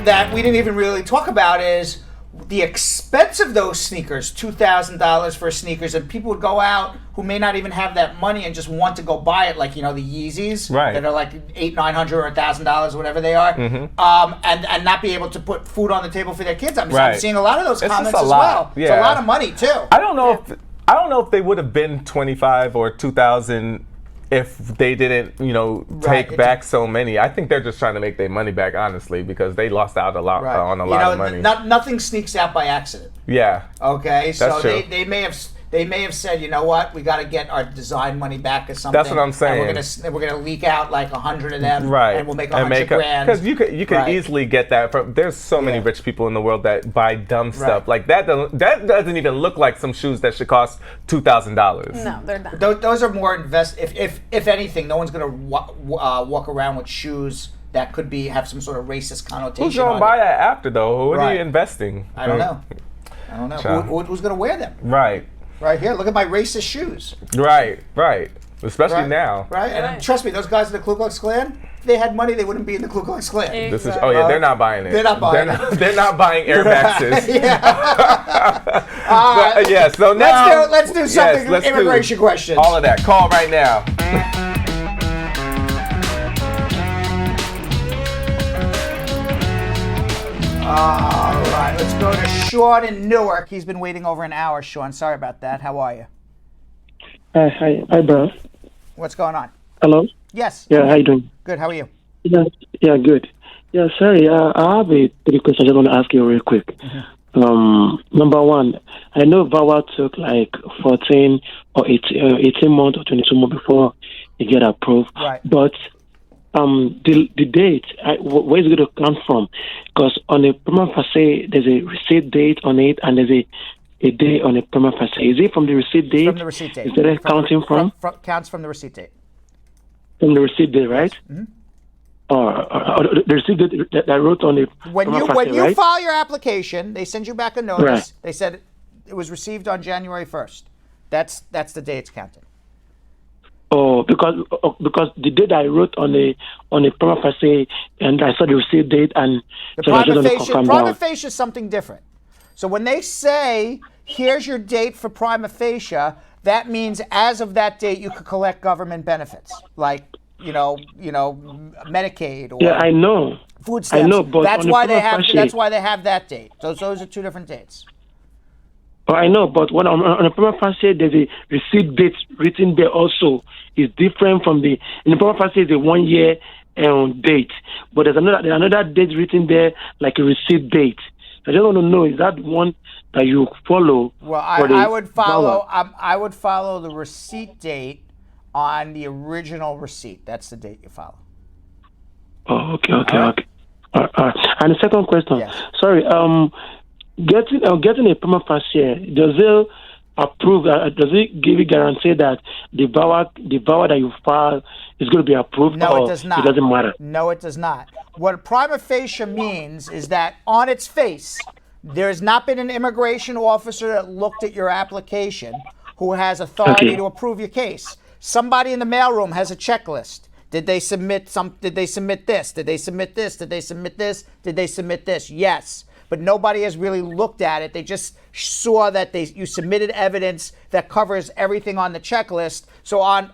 that we didn't even really talk about is the expense of those sneakers, $2,000 for sneakers, and people would go out who may not even have that money and just want to go buy it, like, you know, the Yeezys that are like $800, $900 or $1,000, whatever they are, and not be able to put food on the table for their kids. I'm seeing a lot of those comments as well. Yeah. It's a lot of money too. I don't know if they would have been 25 or 2,000 if they didn't, take back so many. I think they're just trying to make their money back, honestly, because they lost out a lot on a lot of money. Nothing sneaks out by accident. Yeah. Okay, so true. they may have said, you know what, we got to get our design money back or something. That's what I'm saying. And we're gonna leak out like 100 of them, and we'll make 100 grand. Because you could easily get that from. There's so many rich people in the world that buy dumb stuff like that. That doesn't even look like some shoes that should cost $2,000. No, they're not. Those are more If anything, no one's gonna walk around with shoes that could have some sort of racist connotation. Who's gonna buy that after though? What are you investing? I don't know. Who's gonna wear them? Right here, look at my racist shoes. Right. Especially now. Right, and trust me, those guys in the Ku Klux Klan, if they had money, they wouldn't be in the Ku Klux Klan. Exactly. They're not buying it. They're not buying it. They're not buying Air Maxes. So let's do something. Immigration questions. All of that. Call right now. All right, let's go to Sean in Newark. He's been waiting over an hour, Sean. Sorry about that. How are you? Hi, bro. What's going on? Hello? Yes. Yeah, how you doing? Good, how are you? Yeah, good. Yeah, sorry, I have 3 questions I just want to ask you real quick. Number one, I know VAWA took like 14 or 18 months or 22 months before it get approved. Right. But the date, where is it going to come from? Because on the prima facie, there's a receipt date on it, and there's a day on the prima facie. Is it from the receipt date? From the receipt date. Is that counting from? Counts from the receipt date. from the receipt date, right? Mm-hmm. The receipt date that I wrote on it. When you file your application, they send you back a notice. Right. They said it was received on January 1st. That's the day it's counted. Oh, because the date I wrote on the prima facie, and I saw the receipt date, and The so I just want to confirm prima that. facie is something different. So when they say, here's your date for prima facie, that means as of that date you could collect government benefits, like Medicaid or Yeah, I know. food stamps. I know, but that's on the why they prima have facie- that's why they have that date. Those are two different dates. Oh, I know, but when on the prima facie, there's a receipt date written there also. It's different from in the prima facie is a 1 year date, but there's another date written there like a receipt date. I just want to know, is that one that you follow? Well, I would follow. I would follow the receipt date on the original receipt. That's the date you follow. Oh, okay. And the second question. Yes. Sorry. Getting a prima facie, does it approve? Does it give you guarantee that the VAWA that you file is going to be approved? No, or it does not. It doesn't matter. No, it does not. What a prima facie means is that on its face, there has not been an immigration officer that looked at your application who has authority to approve your case. Somebody in the mailroom has a checklist. Did they submit Did they submit this? Did they submit this? Did they submit this? Did they submit this? Yes. But nobody has really looked at it. They just saw that you submitted evidence that covers everything on the checklist. So on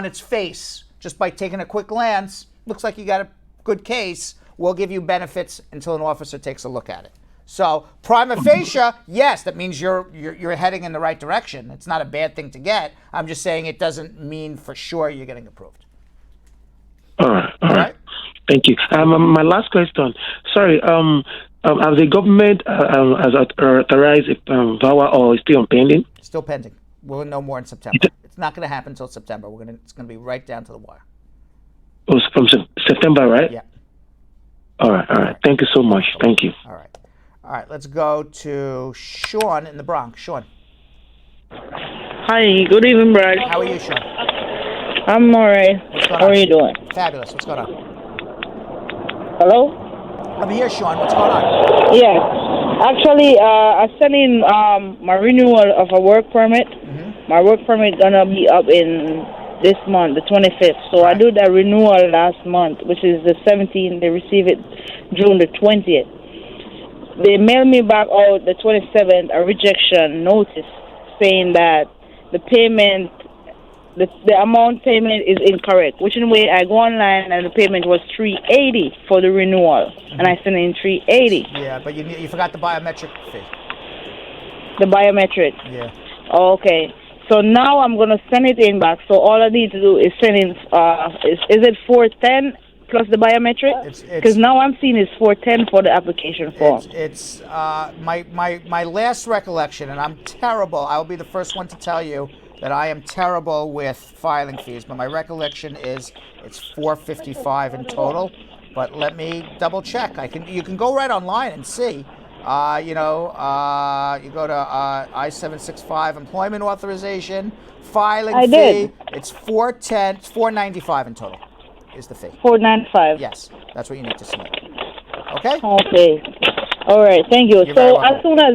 its face, just by taking a quick glance, looks like you got a good case. We'll give you benefits until an officer takes a look at it. So prima facie, yes, that means you're heading in the right direction. It's not a bad thing to get. I'm just saying it doesn't mean for sure you're getting approved. All right. Thank you. My last question. Sorry. Has the government has authorized VAWA or is still on pending? Still pending. We'll know more in September. It's not going to happen until September. It's going to be right down to the wire. Oh, from September, right? Yeah. All right. Thank you so much. Thank you. All right. Let's go to Sean in the Bronx. Sean. Hi. Good evening, Brad. How are you, Sean? I'm all right. How are you doing? Fabulous. What's going on? Hello? Let me hear, Sean. What's going on? Yeah. Actually, I sent in my renewal of a work permit. Mm-hmm. My work permit gonna be up in this month, the 25th. So I do that renewal last month, which is the 17th. They receive it June the 20th. They mailed me back out the 27th a rejection notice saying that the payment, the amount payment is incorrect. Which in a way I go online and the payment was $380 for the renewal, and I sent in $380. Yeah, but you forgot the biometric fee. The biometric. Yeah. Okay. So now I'm gonna send it in back. So all I need to do is send in. Is it 410 plus the biometric? Because now I'm seeing it's 410 for the application form. It's my last recollection, and I'm terrible. I'll be the first one to tell you that I am terrible with filing fees, but my recollection is it's $455 in total. But let me double check. You can go right online and see. You go to I-765 employment authorization, filing fee. Did. It's $410, it's $495 in total is the fee. $495. Yes, that's what you need to submit. Okay? Okay. All right, thank you. You're very So welcome. as soon as,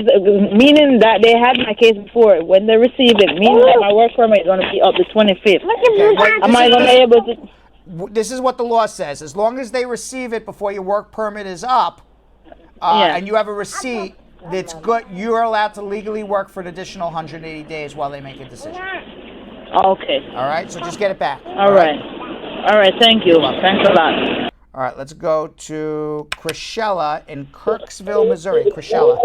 meaning that they had my case before, when they received it, meaning that my work permit is going to be up the 25th. Am I going to be able to? This is what the law says. As long as they receive it before your work permit is up, and you have a receipt, that's good. You're allowed to legally work for an additional 180 days while they make a decision. Okay. All right? So just get it back. All right. All right, thank you. Thanks a lot. All right, let's go to Chrisella in Kirksville, Missouri. Chrisella.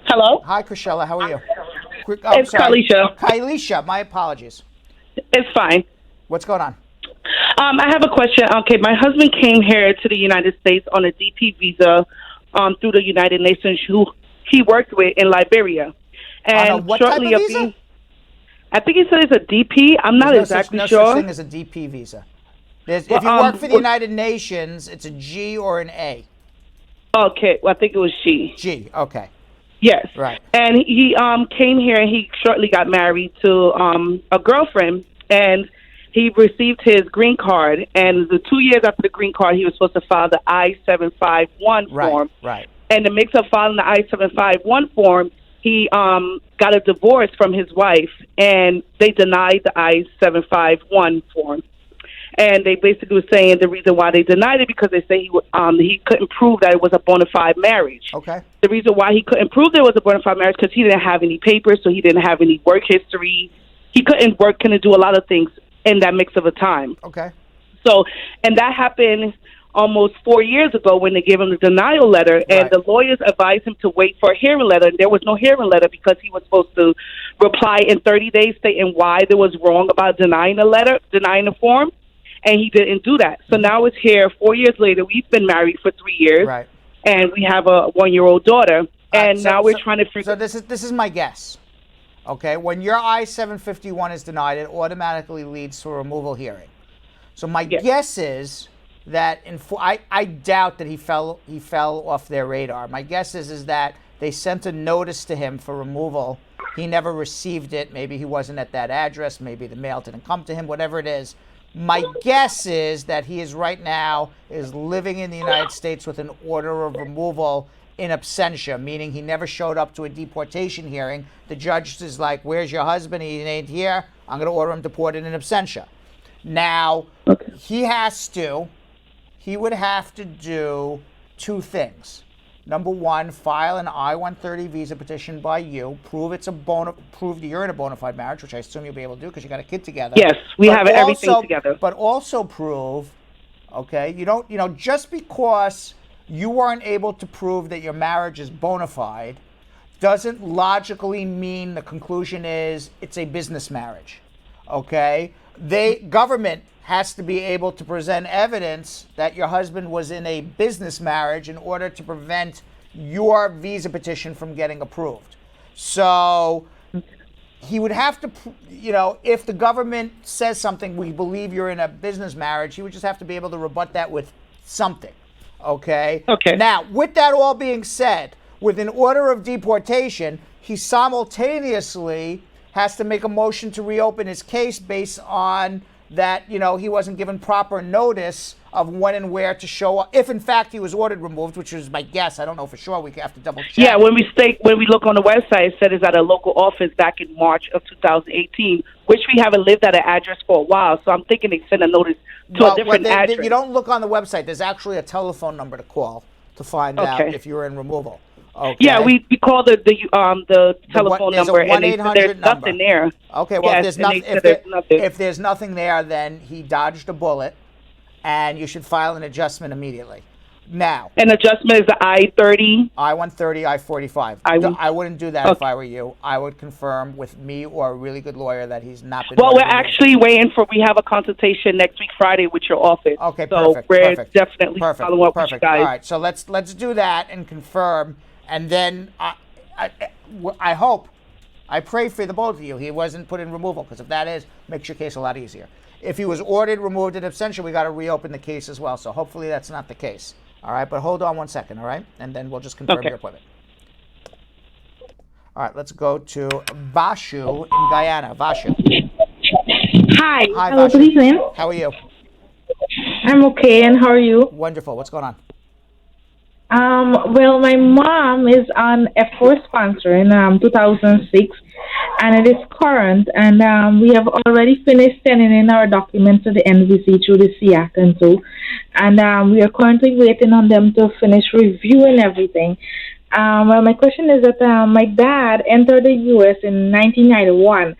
Hello? Hi, Chrisella. How are you? It's Kalisha. Kalisha, my apologies. It's fine. What's going on? I have a question. Okay, my husband came here to the United States on a DP visa through the United Nations, who he worked with in Liberia. And what shortly type of visa? I think he said it's a DP. I'm not exactly no sure. such thing as a DP visa. If you work for the United Nations, it's a G or an A. Okay, well, I think it was she. G, okay. Yes. Right. And he came here and he shortly got married to a girlfriend, and he received his green card. And the 2 years after the green card, he was supposed to file the I-751 form. Right. And in the mix of filing the I-751 form, he got a divorce from his wife, and they denied the I-751 form. And they basically were saying the reason why they denied it because they say he couldn't prove that it was a bona fide marriage. Okay. The reason why he couldn't prove there was a bona fide marriage because he didn't have any papers, so he didn't have any work history. He couldn't do a lot of things in that mix of a time. Okay. So, and that happened almost 4 years ago when they gave him the denial letter, and the lawyers advised him to wait for a hearing letter, and there was no hearing letter because he was supposed to reply in 30 days stating why there was wrong about denying the form. And he didn't do that. So now it's here 4 years later. We've been married for 3 years. Right. And we have a 1-year-old daughter. And now we're trying to figure... So this is my guess. Okay? When your I-751 is denied, it automatically leads to a removal hearing. So my guess is that... I doubt that he fell off their radar. My guess is that they sent a notice to him for removal. He never received it. Maybe he wasn't at that address. Maybe the mail didn't come to him. Whatever it is. My guess is that he is right now living in the United States with an order of removal in absentia, meaning he never showed up to a deportation hearing. The judge is like, where's your husband? He ain't here. I'm going to order him deported in absentia. Now, he would have to do two things. Number one, file an I-130 visa petition by you, prove you're in a bona fide marriage, which I assume you'll be able to do because you got a kid together. Yes, we have everything together. But also prove, just because you weren't able to prove that your marriage is bona fide doesn't logically mean the conclusion is it's a business marriage. Okay? Government has to be able to present evidence that your husband was in a business marriage in order to prevent your visa petition from getting approved. So he would have to, if the government says something, we believe you're in a business marriage, he would just have to be able to rebut that with something. Okay? Okay. Now, with that all being said, with an order of deportation, he simultaneously has to make a motion to reopen his case based on that, he wasn't given proper notice of when and where to show up. If in fact he was ordered removed, which is my guess, I don't know for sure. We have to double check. Yeah, when we look on the website, it said it's at a local office back in March of 2018, which we haven't lived at an address for a while. So I'm thinking they sent a notice to a different address. You don't look on the website. There's actually a telephone number to call to find out if you're in removal. Okay. Yeah, we call the telephone number, and they said there's nothing there. Okay, well, if there's nothing there, then he dodged a bullet, and you should file an adjustment immediately. Now, an adjustment is the I-30? I-130, I-45. I wouldn't do that if I were you. I would confirm with me or a really good lawyer that he's not been... Well, we're actually waiting we have a consultation next week, Friday, with your office. Okay, so perfect. we're definitely following up with you guys. All right, so let's do that and confirm, and then I hope, I pray for the both of you, he wasn't put in removal, because if that is, makes your case a lot easier. If he was ordered, removed in absentia, we got to reopen the case as well, so hopefully that's not the case. All right, but hold on 1 second, all right? And then we'll just confirm your appointment. All right, let's go to Vashu in Guyana. Vashu. Hi. Hi, hello, Vashu. good evening. How are you? I'm okay, and how are you? Wonderful. What's going on? Well, my mom is on F4 sponsor in 2006, and it is current, and we have already finished sending in our documents to the NVC through the SEAC and so, and we are currently waiting on them to finish reviewing everything. Well, my question is that my dad entered the U.S. in 1991,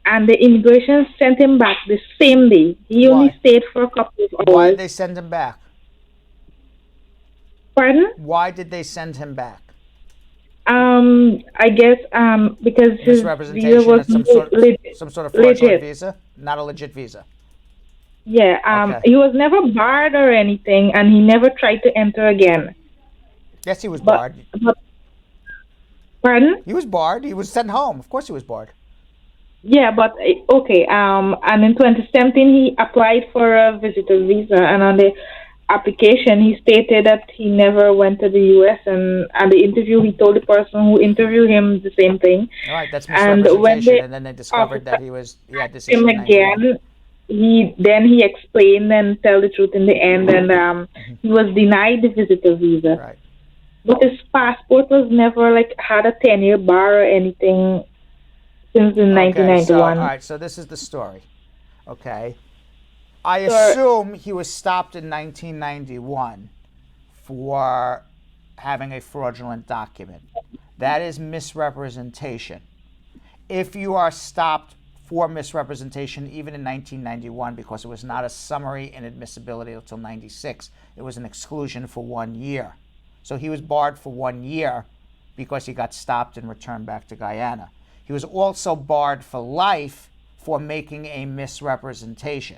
and the immigration sent him back the same day. He only stayed for a couple of hours. Why did they send him back? Pardon? Why did they send him back? I guess because his visa was some sort of fraudulent visa, not a legit visa. Yeah, he was never barred or anything, and he never tried to enter again. Yes, he was barred. Pardon? He was barred. He was sent home. Of course he was barred. Yeah, but okay. And in 2017, he applied for a visitor visa, and on the application, he stated that he never went to the U.S. and at the interview, he told the person who interviewed him the same thing. All right, that's And misrepresentation. when And then they discovered that he had this him issue in 91. again, he explained and tell the truth in the end, and he was denied the visitor visa. Right. But his passport was never had a 10-year bar or anything since in 1991. All right, so this is the story. Okay. I assume he was stopped in 1991 for having a fraudulent document. That is misrepresentation. If you are stopped for misrepresentation, even in 1991, because it was not a summary inadmissibility until 96, it was an exclusion for 1 year. So he was barred for 1 year because he got stopped and returned back to Guyana. He was also barred for life for making a misrepresentation.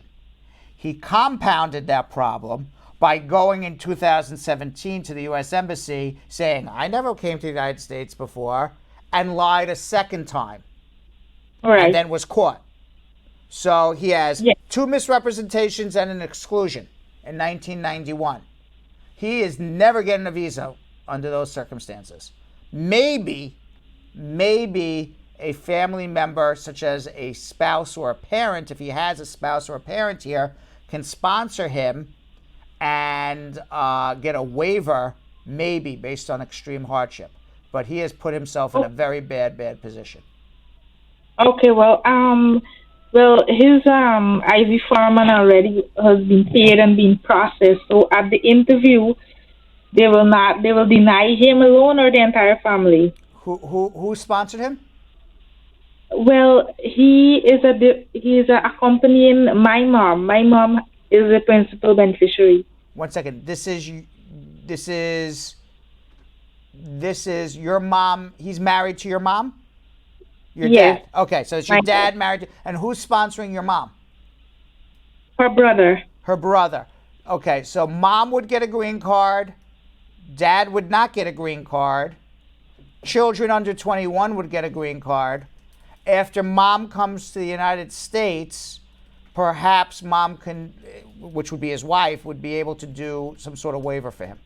He compounded that problem by going in 2017 to the U.S. Embassy saying, I never came to the United States before, and lied a second time. Right. And then was caught. So he has 2 misrepresentations and an exclusion in 1991. He is never getting a visa under those circumstances. Maybe a family member, such as a spouse or a parent, if he has a spouse or a parent here, can sponsor him and get a waiver, maybe based on extreme hardship. But he has put himself in a very bad position. Okay, well, his IV foreman already has been paid and been processed. So at the interview, they will deny him alone or the entire family. Who sponsored him? Well, he is accompanying my mom. My mom is the principal beneficiary. 1 second. This is your mom. He's married to your mom? Your Yes. dad. Okay, so it's your dad married to, and who's sponsoring your mom? Her brother. Her brother. Okay, so mom would get a green card. Dad would not get a green card. Children under 21 would get a green card. After mom comes to the United States, perhaps mom can, which would be his wife, would be able to do some sort of waiver for him.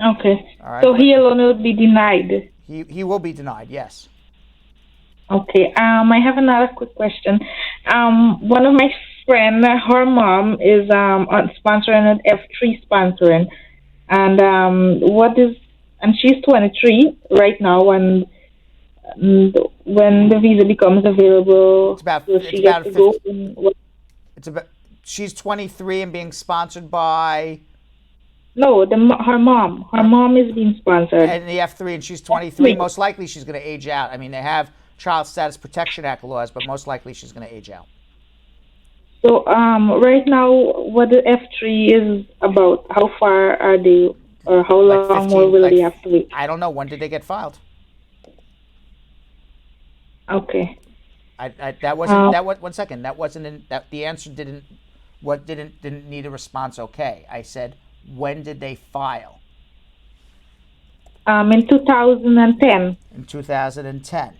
Okay. All right. So he alone would be denied. He will be denied, yes. Okay. I have another quick question. One of my friend, her mom is sponsoring an F3 sponsoring, and she's 23 right now. And when the visa becomes available, she's 23 and being sponsored by. No, her mom. Her mom is being sponsored. And the F3, and she's 23. Most likely she's going to age out. I mean, they have Child Status Protection Act laws, but most likely she's going to age out. So right now, what the F3 is about, how far are they, or how long more will they have to wait? I don't know. When did they get filed? Okay. That wasn't. 1 second. That wasn't in. That the answer didn't need a response. Okay. I said, when did they file? In 2010. In 2010.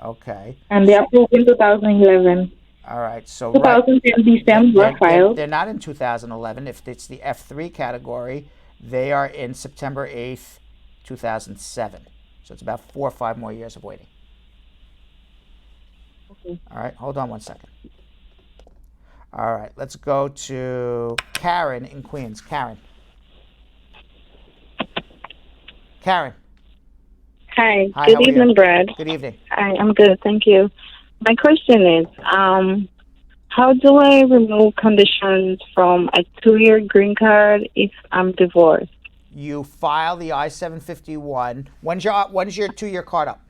Okay. And they approved in 2011. All right. So 2010 December filed. They're not in 2011. If it's the F3 category, they are in September 8th, 2007. So it's about 4 or 5 more years of waiting. Okay. All right. Hold on 1 second. All right. Let's go to Karen in Queens. Karen. Hi. Hi, Good evening, Brad. Good evening. Hi, I'm good. Thank you. My question is, how do I remove conditions from a 2-year green card if I'm divorced? You file the I-751. When's your 2-year card up?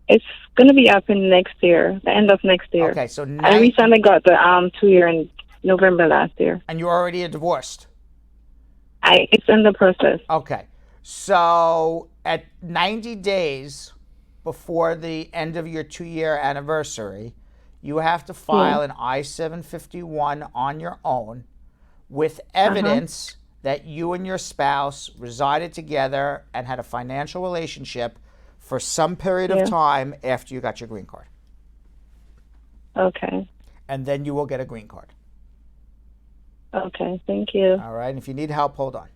It's going to be up in next year, the end of next year. Okay, so I recently got the 2-year in November last year. And you're already divorced? It's in the process. Okay. So at 90 days before the end of your 2-year anniversary, you have to file an I-751 on your own with evidence that you and your spouse resided together and had a financial relationship for some period of time after you got your green card. Okay. And then you will get a green card. Okay, thank you. All right, and if you need help, hold on.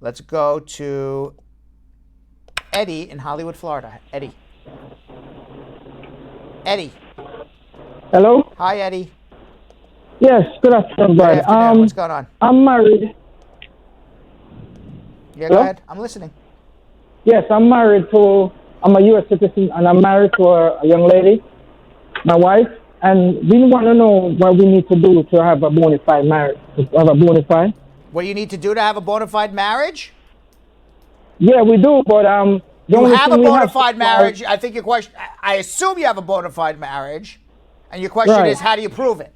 Let's go to Eddie in Hollywood, Florida. Eddie. Hello? Hi, Eddie. Yes, good afternoon, Good Brad. afternoon. What's going on? I'm married. Yeah, Hello? go ahead. I'm listening. Yes, I'm a U.S. citizen, and I'm married to a young lady, my wife, and we want to know what we need to do to have a bona fide marriage, to have a bona fide. What do you need to do to have a bona fide marriage? Yeah, we do, but You have a bona fide marriage. I think your question, I assume you have a bona fide marriage, and your question Right. is, how do you prove it?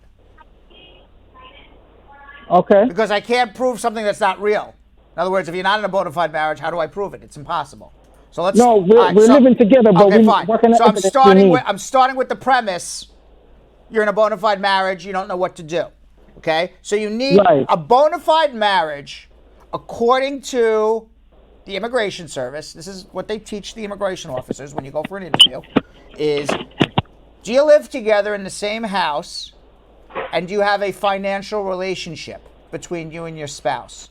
Okay. Because I can't prove something that's not real. In other words, if you're not in a bona fide marriage, how do I prove it? It's impossible. So let's. No, we're living together, but okay, fine. what kind of So evidence I'm starting with the premise. You're in a bona fide marriage. You don't know what to do. Okay, so you need Right. a bona fide marriage, according to the Immigration Service. This is what they teach the immigration officers when you go for an interview: is do you live together in the same house, and do you have a financial relationship between you and your spouse?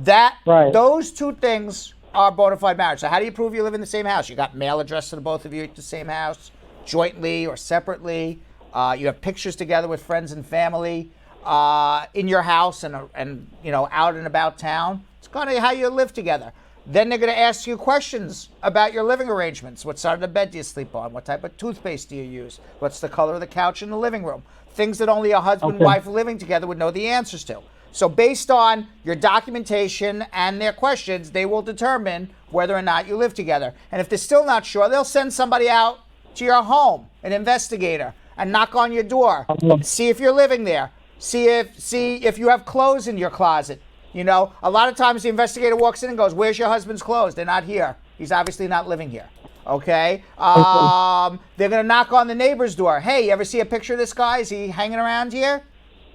Those two things are bona fide marriage. So how do you prove you live in the same house? You got mail addressed to the both of you at the same house, jointly or separately. You have pictures together with friends and family in your house and you know out and about town. It's kind of how you live together. Then they're going to ask you questions about your living arrangements. What side of the bed do you sleep on? What type of toothpaste do you use? What's the color of the couch in the living room? Things that only a husband and wife living together would know the answers to. So based on your documentation and their questions, they will determine whether or not you live together. And if they're still not sure, they'll send somebody out to your home, an investigator, and knock on your door. See if you're living there. See if you have clothes in your closet. You know, a lot of times the investigator walks in and goes, "Where's your husband's clothes?" They're not here. He's obviously not living here. Okay? They're going to knock on the neighbor's door. "Hey, you ever see a picture of this guy? Is he hanging around here?"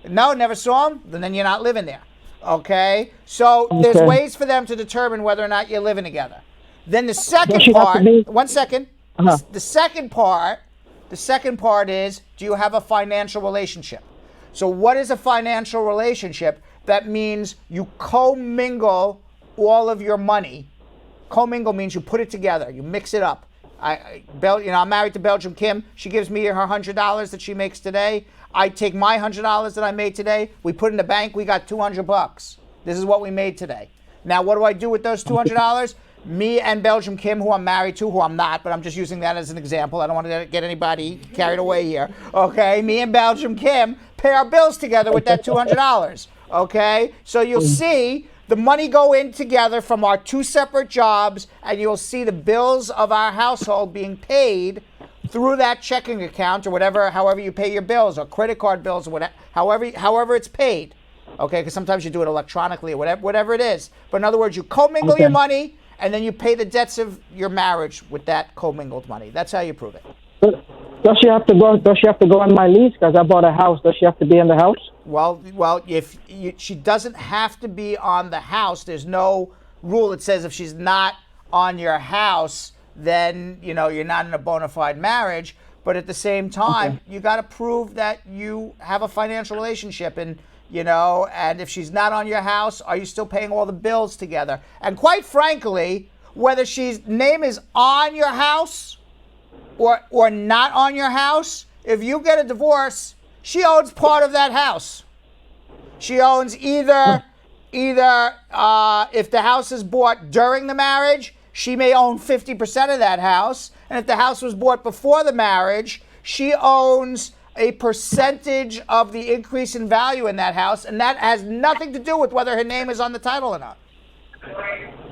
"No, never saw him." Then you're not living there. Okay? So there's ways for them to determine whether or not you're living together. Then the second part, one second. The second part is, do you have a financial relationship? So what is a financial relationship? That means you commingle all of your money. Commingle means you put it together, you mix it up. I'm married to Belgium Kim. She gives me her $100 that she makes today. I take my $100 that I made today. We put in the bank. We got $200. This is what we made today. Now, what do I do with those $200? Me and Belgium Kim, who I'm married to, who I'm not, but I'm just using that as an example. I don't want to get anybody carried away here. Okay, me and Belgium Kim pay our bills together with that $200. Okay, so you'll see the money go in together from our two separate jobs, and you'll see the bills of our household being paid through that checking account or whatever, however you pay your bills, or credit card bills, or whatever, however it's paid. Okay, because sometimes you do it electronically or whatever it is. But in other words, you commingle your money, and then you pay the debts of your marriage with that commingled money. That's how you prove it. Does she have to go on my lease because I bought a house? Does she have to be in the house? Well, she doesn't have to be on the house. There's no rule that says if she's not on your house, then you're not in a bona fide marriage. But at the same time, you got to prove that you have a financial relationship, and if she's not on your house, are you still paying all the bills together? And quite frankly, whether she's name is on your house or not on your house, if you get a divorce, she owns part of that house. She owns either if the house is bought during the marriage, she may own 50% of that house. And if the house was bought before the marriage, she owns a percentage of the increase in value in that house. And that has nothing to do with whether her name is on the title or not.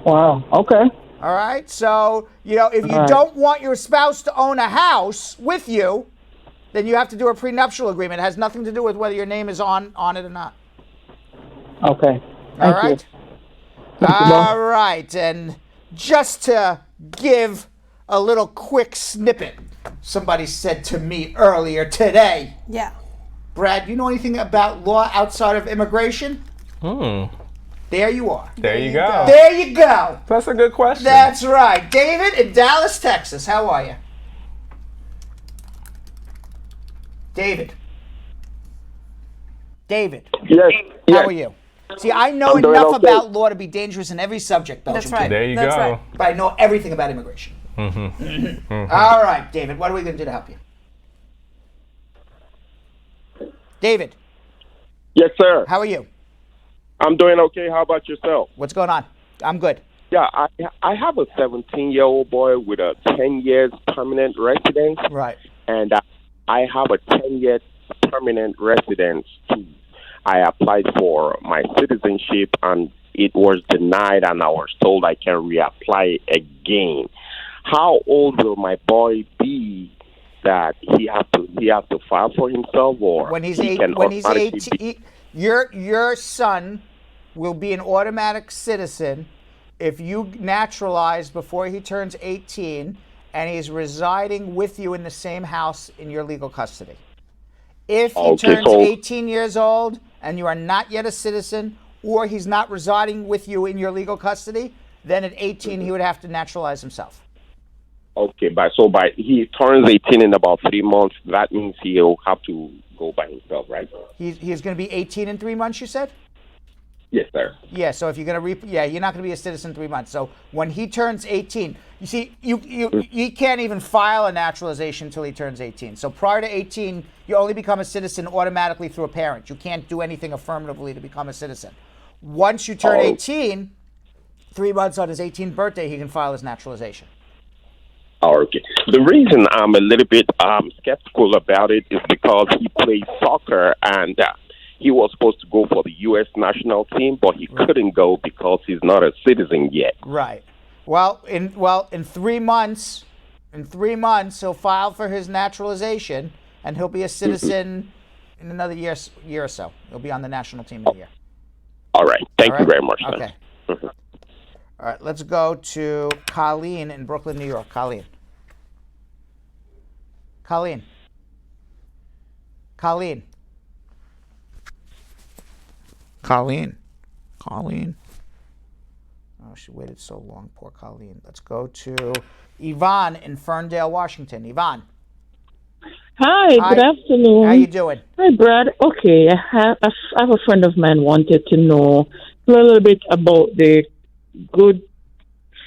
Wow, okay. All right, so, if you don't want your spouse to own a house with you, then you have to do a prenuptial agreement. It has nothing to do with whether your name is on it or not. Okay. All right? All right, and just to give a little quick snippet, somebody said to me earlier today. Yeah. Brad, you know anything about law outside of immigration? There you are. There you go. There you go. That's a good question. That's right. David in Dallas, Texas. How are you? David. David. Yes. How are you? See, I know I'm doing enough okay. about law to be dangerous in every subject, Belgium. That's right. There you That's go. right. But I know everything about immigration. All right, David, what are we going to do to help you? David, Yes, sir. how are you? I'm doing okay. How about yourself? What's going on? I'm good. Yeah, I have a 17-year-old boy with a 10 years permanent residence, Right. and I have a 10-year permanent residence too. I applied for my citizenship, and it was denied, and I was told I can reapply again. How old will my boy be that he has to file for himself, or When he's he can when he's automatically 18, your son will be an automatic citizen if you naturalize before he turns 18 and he's residing with you in the same house in your legal custody. If he turns 18 years old and you are not yet a citizen, or he's not residing with you in your legal custody, then at 18 he would have to naturalize himself. Okay, by he turns 18 in about 3 months. That means he'll have to go by himself, right? He's going to be 18 in 3 months, you said? Yes, sir. Yeah, so if you're going to you're not going to be a citizen in 3 months. So when he turns 18, you see, you can't even file a naturalization until he turns 18. So prior to 18, you only become a citizen automatically through a parent. You can't do anything affirmatively to become a citizen. Once you turn 18, 3 months on his 18th birthday, he can file his naturalization. Oh, okay. The reason I'm a little bit skeptical about it is because he plays soccer, and he was supposed to go for the U.S. national team, but he couldn't go because he's not a citizen yet. Right. Well, in 3 months, he'll file for his naturalization, and he'll be a citizen in another year or so. He'll be on the national team in a year. All right. Thank you very much. Okay. All right, let's go to Colleen in Brooklyn, New York. Colleen. Oh, she waited so long. Poor Colleen. Let's go to Yvonne in Ferndale, Washington. Yvonne. Hi, good afternoon. How you doing? Hi, Brad. Okay, I have a friend of mine wanted to know a little bit about the good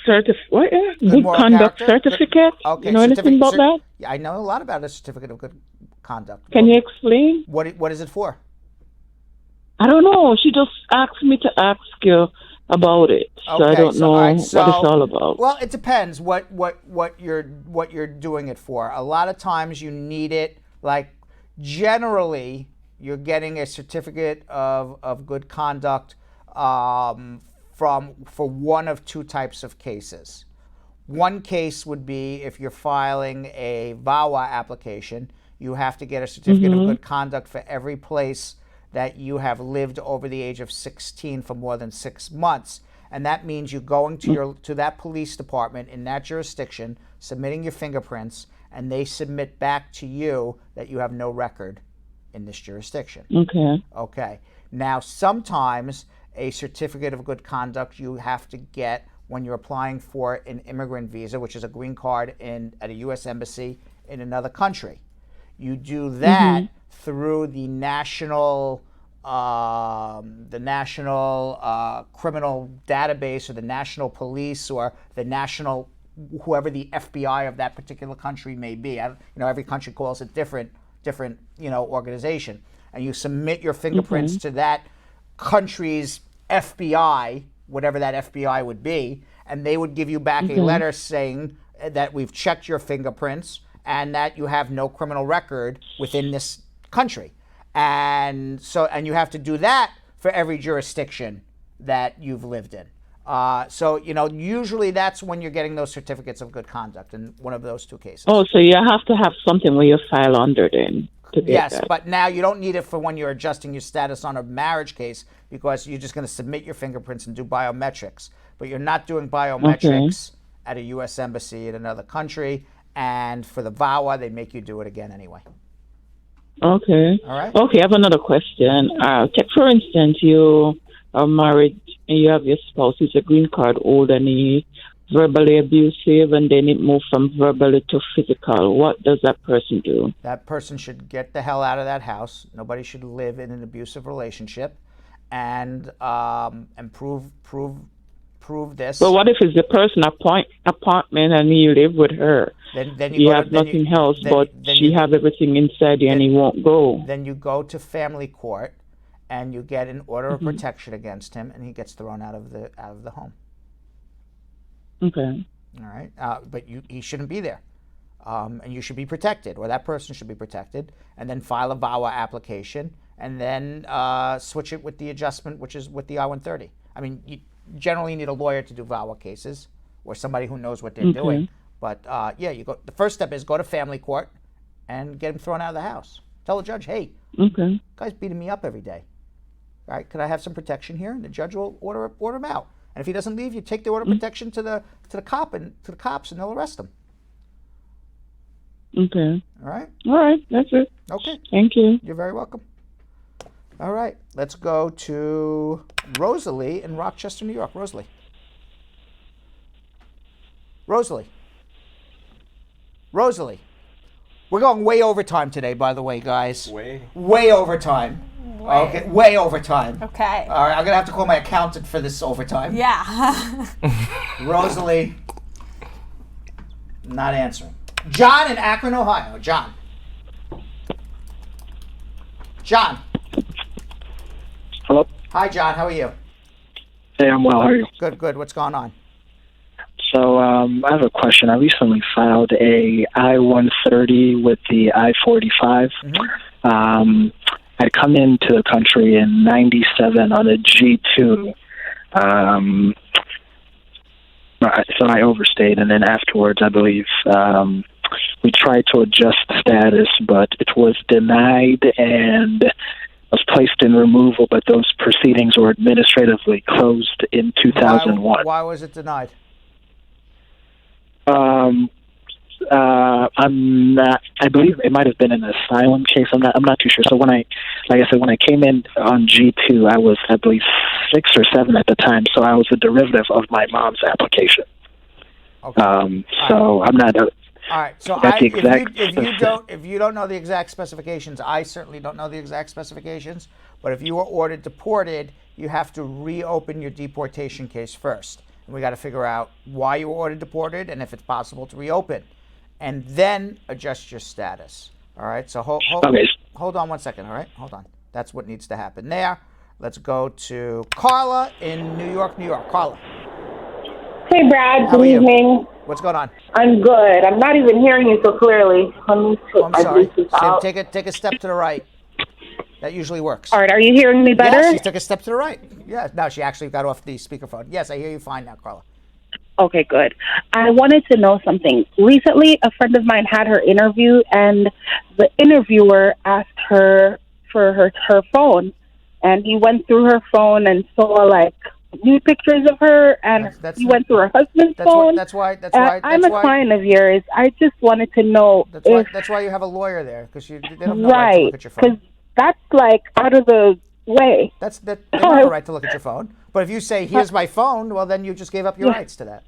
conduct certificate. Okay, you know anything about that? Yeah, I know a lot about a certificate of good conduct. Can you explain? What is it for? I don't know. She just asked me to ask you about it, so I don't know what it's all about. Well, it depends what you're doing it for. A lot of times you need it. Like generally, you're getting a certificate of good conduct for one of two types of cases. One case would be if you're filing a VAWA application, you have to get a certificate of good conduct for every place that you have lived over the age of 16 for more than 6 months. And that means you going to that police department in that jurisdiction, submitting your fingerprints, and they submit back to you that you have no record in this jurisdiction. Okay. Now, sometimes a certificate of good conduct you have to get when you're applying for an immigrant visa, which is a green card at a U.S. embassy in another country. You do that through the national criminal database, or the national police, or the national, whoever the FBI of that particular country may be. Every country calls it different organization. And you submit your fingerprints to that country's FBI, whatever that FBI would be, and they would give you back a letter saying that we've checked your fingerprints and that you have no criminal record within this country. And you have to do that for every jurisdiction that you've lived in. Usually that's when you're getting those certificates of good conduct in one of those two cases. Oh, so you have to have something where you file under then. Yes, but now you don't need it for when you're adjusting your status on a marriage case, because you're just going to submit your fingerprints and do biometrics. But you're not doing biometrics at a U.S. embassy in another country. And for the VAWA, they make you do it again anyway. Okay. All right. Okay, I have another question. Take, for instance, you are married and you have your spouse who's a green card holder and he verbally abusive, and then it moved from verbally to physical. What does that person do? That person should get the hell out of that house. Nobody should live in an abusive relationship, and prove this. But what if it's the person apartment and you live with her? Then you have nothing else, but she have everything inside you, and he won't go. Then you go to family court, and you get an order of protection against him, and he gets thrown out of the home. Okay. All right, but he shouldn't be there, and you should be protected, or that person should be protected, and then file a VAWA application, and then switch it with the adjustment, which is with the I-130. I mean, you generally need a lawyer to do VAWA cases, or somebody who knows what they're doing. But yeah, you go. The first step is go to family court, and get him thrown out of the house. Tell the judge, hey, guy's beating me up every day. All right, could I have some protection here? And the judge will order him out. And if he doesn't leave, you take the order of protection to the cops, and they'll arrest him. Okay. All right. All right. That's it. Okay. Thank you. You're very welcome. All right. Let's go to Rosalie in Rochester, New York. Rosalie. We're going way overtime today, by the way, guys. Way overtime. Okay, way overtime. Okay. All right, I'm gonna have to call my accountant for this overtime. Yeah. Rosalie, not answering. John in Akron, Ohio. John. Hello. Hi, John. How are you? Hey, I'm well. How are you? Good. What's going on? So I have a question. I recently filed a I-130 with the I-45. I'd come into the country in '97 on a G2. So I overstayed, and then afterwards, I believe, we tried to adjust status, but it was denied and was placed in removal, but those proceedings were administratively closed in 2001. Why was it denied? I'm not. I believe it might have been an asylum case. I'm not too sure. So when I came in on G2, I was, I believe, 6 or 7 at the time. So I was a derivative of my mom's application. Okay. So I'm not. All right. So if you don't know the exact specifications, I certainly don't know the exact specifications. But if you were ordered deported, you have to reopen your deportation case first. And we got to figure out why you were ordered deported and if it's possible to reopen, and then adjust your status. All right. So hold on 1 second. All right. Hold on. That's what needs to happen there. Let's go to Carla in New York. Carla. Hey, Brad. How good are you? evening. What's going on? I'm good. I'm not even hearing you so clearly. I'm sorry. Sam, take a step to the right. That usually works. All right. Are you hearing me better? Yeah, she took a step to the right. Yeah. No, she actually got off the speakerphone. Yes, I hear you fine now, Carla. Okay, good. I wanted to know something. Recently, a friend of mine had her interview, and the interviewer asked her for her phone, and he went through her phone and saw like new pictures of her, and he went through her husband's phone. That's why. I'm a client of yours. I just wanted to know That's why you have a lawyer there, because they don't have no right to look at your phone. Because that's like out of the way. They don't have a right to look at your phone. But if you say, "Here's my phone," well, then you just gave up your rights to that.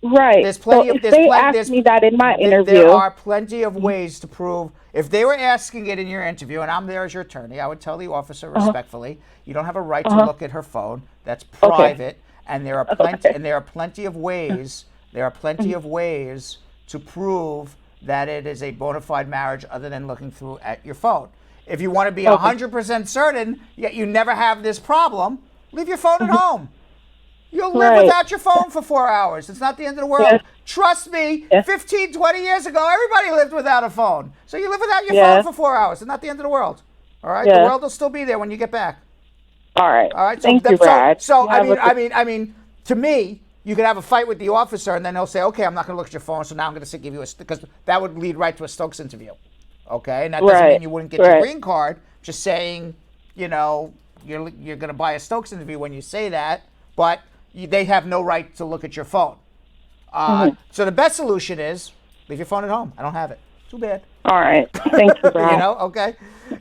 Right. They asked me that in my interview. There are plenty of ways to prove. If they were asking it in your interview, and I'm there as your attorney, I would tell the officer respectfully, you don't have a right to look at her phone. That's private, and there are plenty of ways. There are plenty of ways to prove that it is a bona fide marriage, other than looking through at your phone. If you want to be 100% certain, yet you never have this problem, leave your phone at home. You'll live without your phone for 4 hours. It's not the end of the world. Yes. Trust me, 15, 20 years ago, everybody lived without a phone. So you live without your phone for 4 hours. It's not the end of the world. All right? The world will still be there when you get back. All right. All right? Thank you, Brad. So I mean, to me, you could have a fight with the officer, and then they'll say, okay, I'm not going to look at your phone, so now I'm going to give you because that would lead right to a Stokes interview. Okay? And that doesn't mean you wouldn't get your green card. Just saying, you're going to buy a Stokes interview when you say that, but they have no right to look at your phone. So the best solution is leave your phone at home. I don't have it. Too bad. All right. Thank you, Brad. Okay?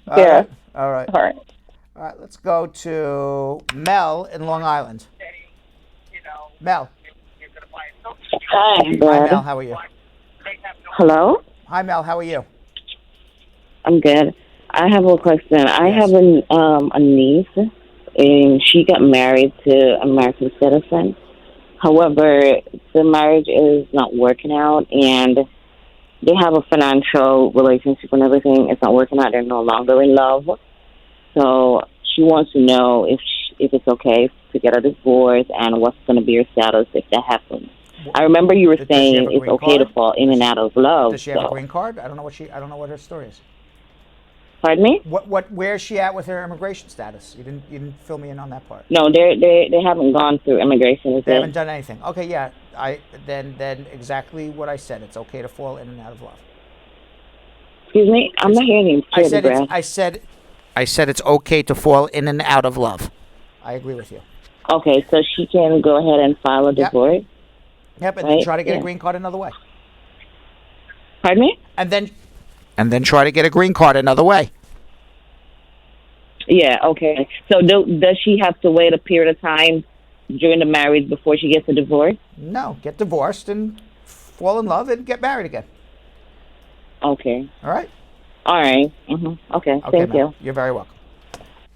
Yeah. All right. All right. Let's go to Mel in Long Island. Mel. Hi, Mel. How are you? Hello? Hi, Mel. How are you? I'm good. I have a question. I have a niece, and she got married to an American citizen. However, the marriage is not working out, and they have a financial relationship and everything. It's not working out. They're no longer in love. So she wants to know if it's okay to get a divorce and what's going to be her status if that happens. I remember you were saying it's okay to fall in and out of love. Does she have a green card? I don't know what her story is. Pardon me? Where is she at with her immigration status? You didn't fill me in on that part. No, they haven't gone through immigration. They haven't done anything. Okay, yeah. Then exactly what I said. It's okay to fall in and out of love. Excuse me, I'm not hearing you. I said it's okay to fall in and out of love. I agree with you. Okay, so she can go ahead and file a divorce. Yep, and then try to get a green card another way. Pardon me? And then try to get a green card another way. Yeah, okay. So does she have to wait a period of time during the marriage before she gets a divorce? No, get divorced and fall in love and get married again. Okay. All right? All right. Mm-hmm. Okay, thank you. You're very welcome.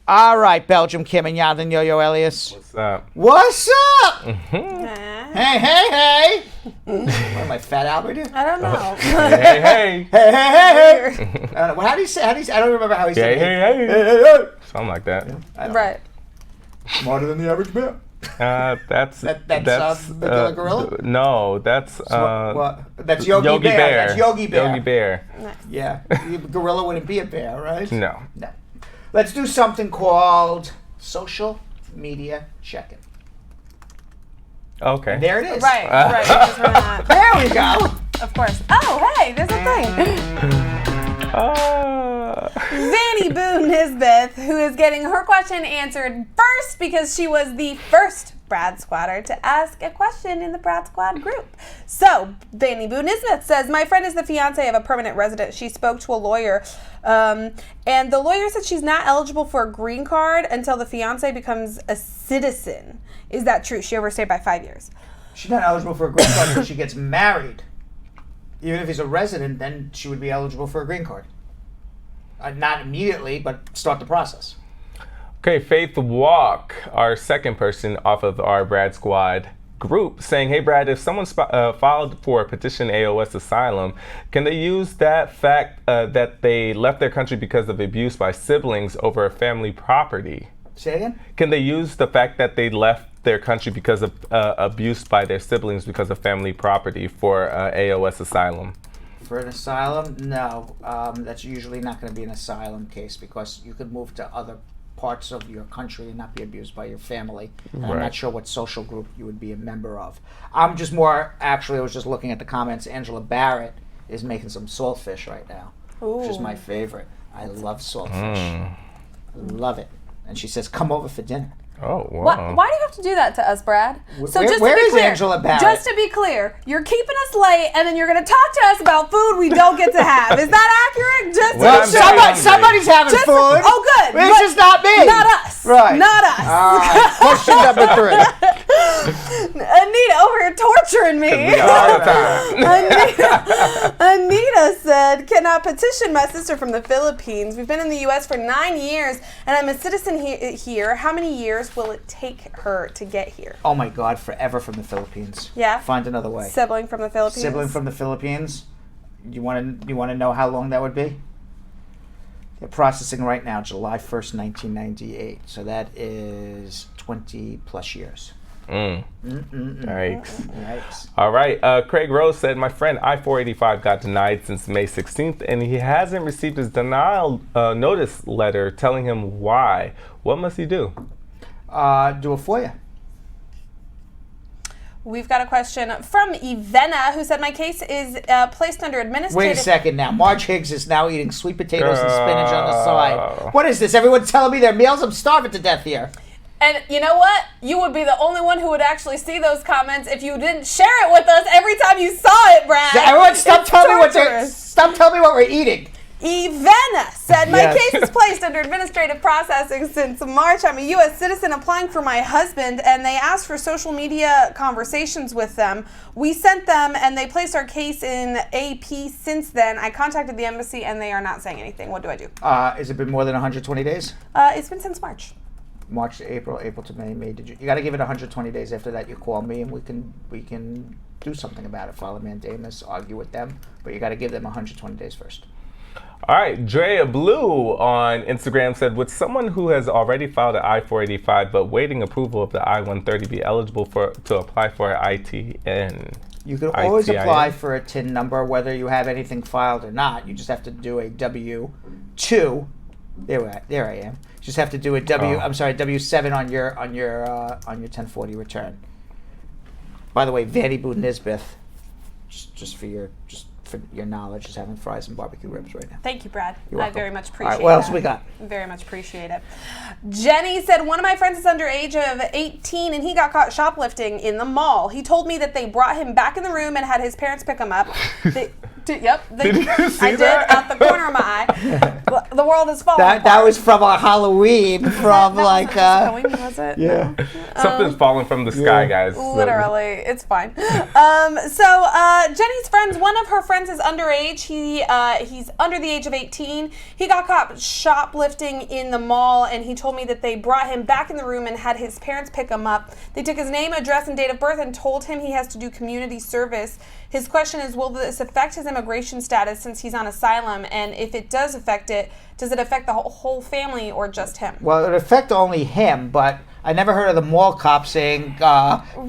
All right, Belgium Kim and Yadin Yo-Yo Elias. What's up? What's up? Hey. What am I, Fat Albert here? I don't know. Hey. How do you say? I don't remember how he said it. Hey. Something like that. Right. Smarter than the average man. That's the gorilla? No, that's That's Yogi Bear. That's Yogi Bear. Yogi Bear. Nice. Yeah, gorilla wouldn't be a bear, right? No. Let's do something called social media check-in. Okay. And there it is. Right. There we go. Of course. Oh, hey, there's a thing. Vanny Boo Nisbeth, who is getting her question answered first because she was the first Brad Squatter to ask a question in the Brad Squad group. So, Vanny Boo Nisbeth says, my friend is the fiance of a permanent resident. She spoke to a lawyer, and the lawyer said she's not eligible for a green card until the fiance becomes a citizen. Is that true? She overstayed by 5 years. She's not eligible for a green card until she gets married. Even if he's a resident, then she would be eligible for a green card. Not immediately, but start the process. Okay, Faith Walk, our second person off of our Brad Squad group, saying, hey Brad, if someone filed for a petition AOS asylum, can they use that fact that they left their country because of abuse by siblings over a family property? Say again? Can they use the fact that they left their country because of abuse by their siblings because of family property for AOS asylum? For an asylum, no. That's usually not going to be an asylum case because you could move to other parts of your country and not be abused by your family. And I'm not sure what social group you would be a member of. I was just looking at the comments. Angela Barrett is making some saltfish right now, which is my favorite. I love saltfish. Love it. And she says, come over for dinner. Oh, wow. Why do you have to do that to us, Brad? Where is Angela Barrett? Just to be clear, you're keeping us late, and then you're going to talk to us about food we don't get to have. Is that accurate? Somebody's having food. Oh, good. It's just not me. Not us. Right. Not us. All right. Question number 3. Anita over here torturing me. All the time. Anita said, can I petition my sister from the Philippines? We've been in the U.S. for 9 years, and I'm a citizen here. How many years will it take her to get here? Oh my God, forever from the Philippines. Yeah? Find another way. Sibling from the Philippines? Sibling from the Philippines. You want to know how long that would be? They're processing right now, July 1st, 1998. So that is 20 plus years. Yikes. All right. Craig Rose said, my friend I-485 got denied since May 16th, and he hasn't received his denial notice letter telling him why. What must he do? Do a FOIA. We've got a question from Ivana, who said, my case is placed under administrative... Wait a second now. Marge Higgs is now eating sweet potatoes and spinach on the side. What is this? Everyone's telling me their meals? I'm starving to death here. And you know what? You would be the only one who would actually see those comments if you didn't share it with us every time you saw it, Brad. Everyone stop telling me what we're eating. Ivana said, my Yes. case is placed under administrative processing since March. I'm a U.S. citizen applying for my husband, and they asked for social media conversations with them. We sent them, and they placed our case in AP since then. I contacted the embassy, and they are not saying anything. What do I do? Has it been more than 120 days? It's been since March. March to April, April to May, May to June. You got to give it 120 days. After that, you call me, and we can do something about it. File a mandamus, argue with them, but you got to give them 120 days first. All right, Drea Blue on Instagram said, would someone who has already filed an I-485 but waiting approval of the I-130 be eligible to apply for an ITN? You can always apply for a TIN number, whether you have anything filed or not. You just have to do a W-2. There I am. You just have to do a W-7 on your 1040 return. By the way, Vanny Boo Nisbeth, just for your knowledge, is having fries and barbecue ribs right now. Thank you, Brad. You're I welcome. very much appreciate it. All right, what else we got? Very much appreciate it. Jenny said, one of my friends is under age of 18 and he got caught shoplifting in the mall. He told me that they brought him back in the room and had his parents pick him up. Did you see I that? did, out the corner of my eye. The world is falling apart. That was from a Halloween from like Halloween, was it? Yeah. Something's falling from the sky, guys. Literally, it's fine. Jenny's friends, one of her friends is underage. He's under the age of 18. He got caught shoplifting in the mall, and he told me that they brought him back in the room and had his parents pick him up. They took his name, address, and date of birth and told him he has to do community service. His question is, will this affect his immigration status since he's on asylum? And if it does affect it, does it affect the whole family or just him? Well, it would affect only him, but I never heard of the mall cop saying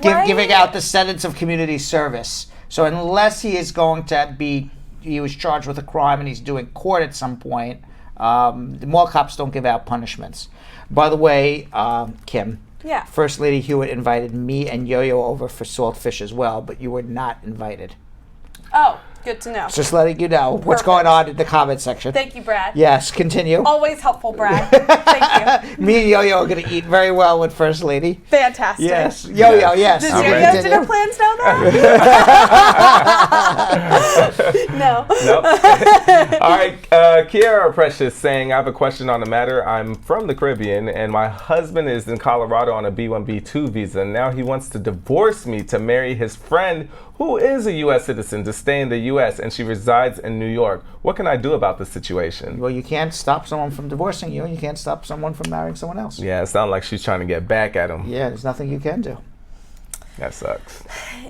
giving out the sentence of community service. So unless he is going to he was charged with a crime and he's doing court at some point, the mall cops don't give out punishments. By the way, Kim. Yeah. First Lady Hewitt invited me and Yo-Yo over for saltfish as well, but you were not invited. Oh, good to know. Just letting you know what's going on in the comment section. Thank you, Brad. Yes, continue. Always helpful, Brad. Thank you. Me and Yo-Yo are going to eat very well with First Lady. Fantastic. Yes. Yo-Yo, yes. Does Yo-Yo's dinner plans know that? No. Nope. All right, Kiara Precious saying, I have a question on the matter. I'm from the Caribbean, and my husband is in Colorado on a B1, B2 visa. Now he wants to divorce me to marry his friend, who is a U.S. citizen, to stay in the U.S., and she resides in New York. What can I do about this situation? Well, you can't stop someone from divorcing you, and you can't stop someone from marrying someone else. Yeah, it sounds like she's trying to get back at him. Yeah, there's nothing you can do. That sucks.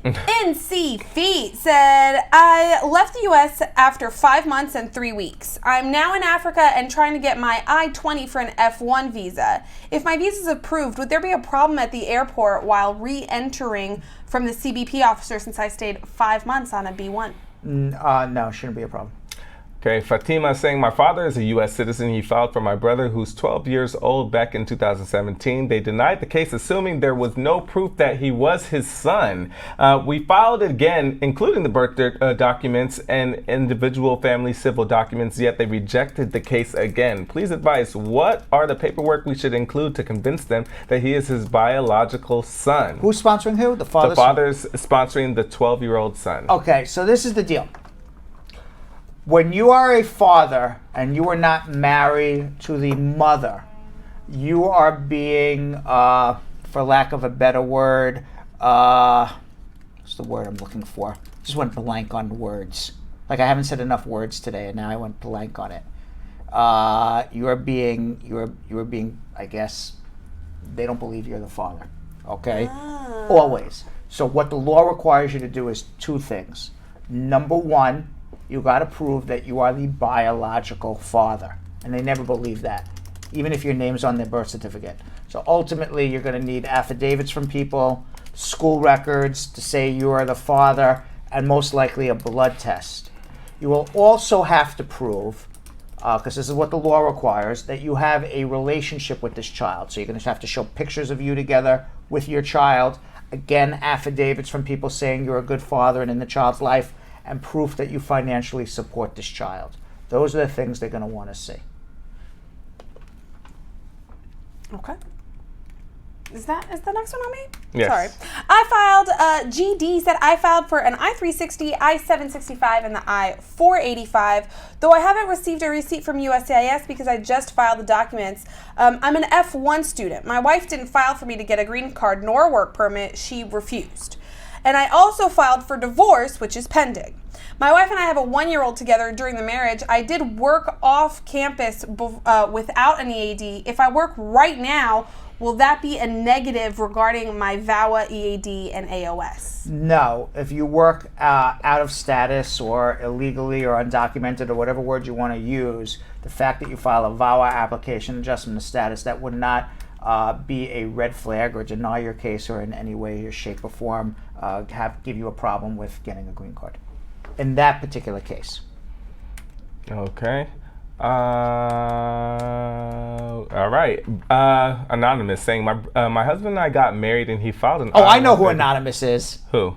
NC Feet said, I left the U.S. after 5 months and 3 weeks. I'm now in Africa and trying to get my I-20 for an F1 visa. If my visa is approved, would there be a problem at the airport while re-entering from the CBP officer since I stayed 5 months on a B1? No, shouldn't be a problem. Okay, Fatima saying, my father is a U.S. citizen. He filed for my brother, who's 12 years old, back in 2017. They denied the case, assuming there was no proof that he was his son. We filed it again, including the birth documents and individual family civil documents, yet they rejected the case again. Please advise, what are the paperwork we should include to convince them that he is his biological son? Who's sponsoring who? The father's? The father's sponsoring the 12-year-old son. Okay, so this is the deal. When you are a father and you are not married to the mother, you are being, for lack of a better word, what's the word I'm looking for? Just went blank on words. Like I haven't said enough words today, and now I went blank on it. You are being, I guess, they don't believe you're the father. Okay? Always. So what the law requires you to do is 2 things. Number 1, you got to prove that you are the biological father. And they never believe that, even if your name's on their birth certificate. So ultimately, you're going to need affidavits from people, school records to say you are the father, and most likely a blood test. You will also have to prove, because this is what the law requires, that you have a relationship with this child. So you're going to have to show pictures of you together with your child. Again, affidavits from people saying you're a good father and in the child's life, and proof that you financially support this child. Those are the things they're going to want to see. Okay. Is the next one on me? Yes. Sorry. I filed, GD said I filed for an I-360, I-765, and the I-485, though I haven't received a receipt from USCIS because I just filed the documents. I'm an F1 student. My wife didn't file for me to get a green card nor a work permit. She refused. And I also filed for divorce, which is pending. My wife and I have a 1-year-old together. During the marriage, I did work off campus without an EAD. If I work right now, will that be a negative regarding my VAWA, EAD, and AOS? No. If you work out of status or illegally or undocumented or whatever word you want to use, the fact that you file a VAWA application, adjustment of status, that would not be a red flag or deny your case or in any way or shape or form give you a problem with getting a green card. In that particular case. Okay. All right. Anonymous saying, my husband and I got married and he filed an I know who Anonymous is. Who?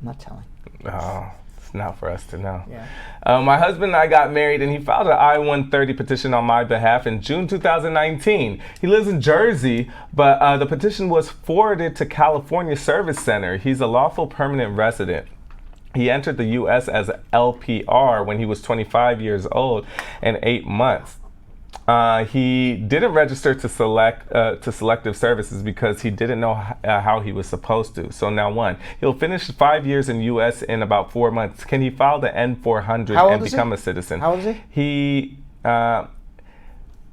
I'm not telling. Oh, it's not for us to know. Yeah. My husband and I got married and he filed an I-130 petition on my behalf in June 2019. He lives in Jersey, but the petition was forwarded to California Service Center. He's a lawful permanent resident. He entered the U.S. as an LPR when he was 25 years old and 8 months. He didn't register to selective services because he didn't know how he was supposed to. So now he'll finish 5 years in U.S. in about 4 months. Can he file the N-400 and become a citizen? How old is he?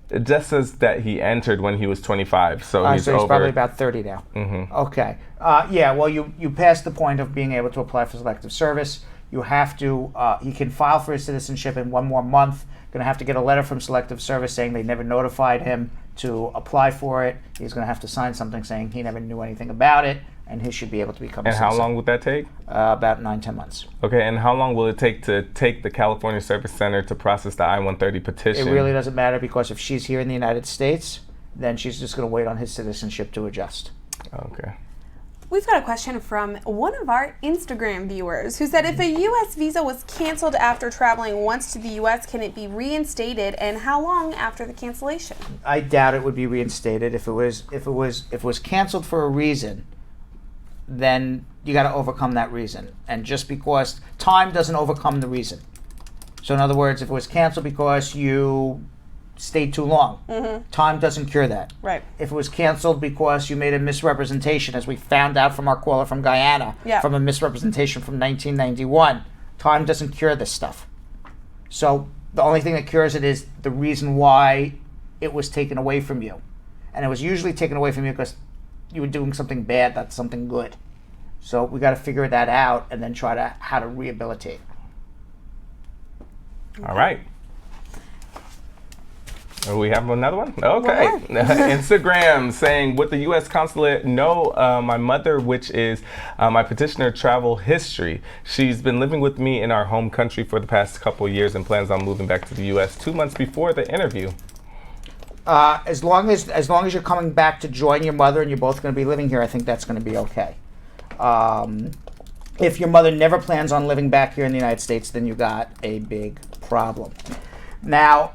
It just says that he entered when he was 25, so he's over. Probably about 30 now. Mm-hmm. Okay. Well, you passed the point of being able to apply for selective service. You have to, he can file for his citizenship in 1 more month. Going to have to get a letter from selective service saying they never notified him to apply for it. He's going to have to sign something saying he never knew anything about it, and he should be able to become a citizen. And how long would that take? About 9-10 months. Okay, and how long will it take to take the California Service Center to process the I-130 petition? It really doesn't matter because if she's here in the United States, then she's just going to wait on his citizenship to adjust. Okay. We've got a question from one of our Instagram viewers who said, if a U.S. visa was canceled after traveling once to the U.S., can it be reinstated, and how long after the cancellation? I doubt it would be reinstated. If it was canceled for a reason, then you got to overcome that reason. And just because time doesn't overcome the reason. So in other words, if it was canceled because you stayed too long, time doesn't cure that. Right. If it was canceled because you made a misrepresentation, as we found out from our caller from Guyana, from a misrepresentation from 1991, time doesn't cure this stuff. So the only thing that cures it is the reason why it was taken away from you. And it was usually taken away from you because you were doing something bad, not something good. So we got to figure that out and then try to how to rehabilitate. All right. We have another one? Okay. Instagram saying, would the U.S. consulate know my mother, which is my petitioner, travel history? She's been living with me in our home country for the past couple of years and plans on moving back to the U.S. 2 months before the interview. As long as you're coming back to join your mother and you're both going to be living here, I think that's going to be okay. If your mother never plans on living back here in the United States, then you got a big problem. Now,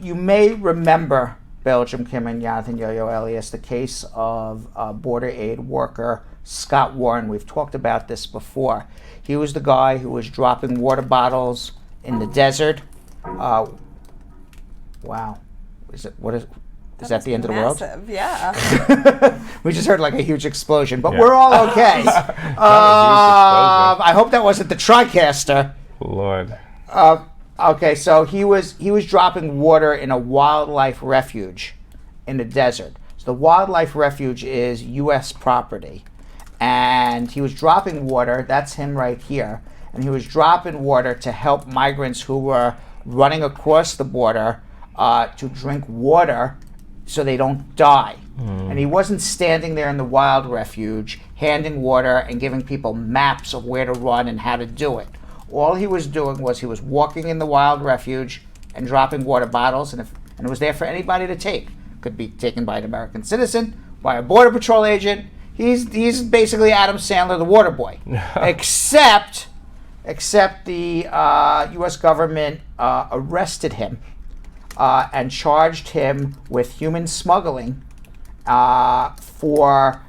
you may remember, Belgium, Kim, and Jonathan Yo-Yo Elias, the case of border aid worker Scott Warren. We've talked about this before. He was the guy who was dropping water bottles in the desert. Wow. Is that the end of the world? Massive, yeah. We just heard like a huge explosion, but we're all okay. I hope that wasn't the TriCaster. Lord. Okay, so he was dropping water in a wildlife refuge in the desert. So the wildlife refuge is U.S. property, and he was dropping water. That's him right here, and he was dropping water to help migrants who were running across the border to drink water so they don't die. And he wasn't standing there in the wild refuge handing water and giving people maps of where to run and how to do it. All he was doing was he was walking in the wild refuge and dropping water bottles, and it was there for anybody to take. Could be taken by an American citizen, by a Border Patrol agent. He's basically Adam Sandler, the water boy. except the U.S. government arrested him and charged him with human smuggling for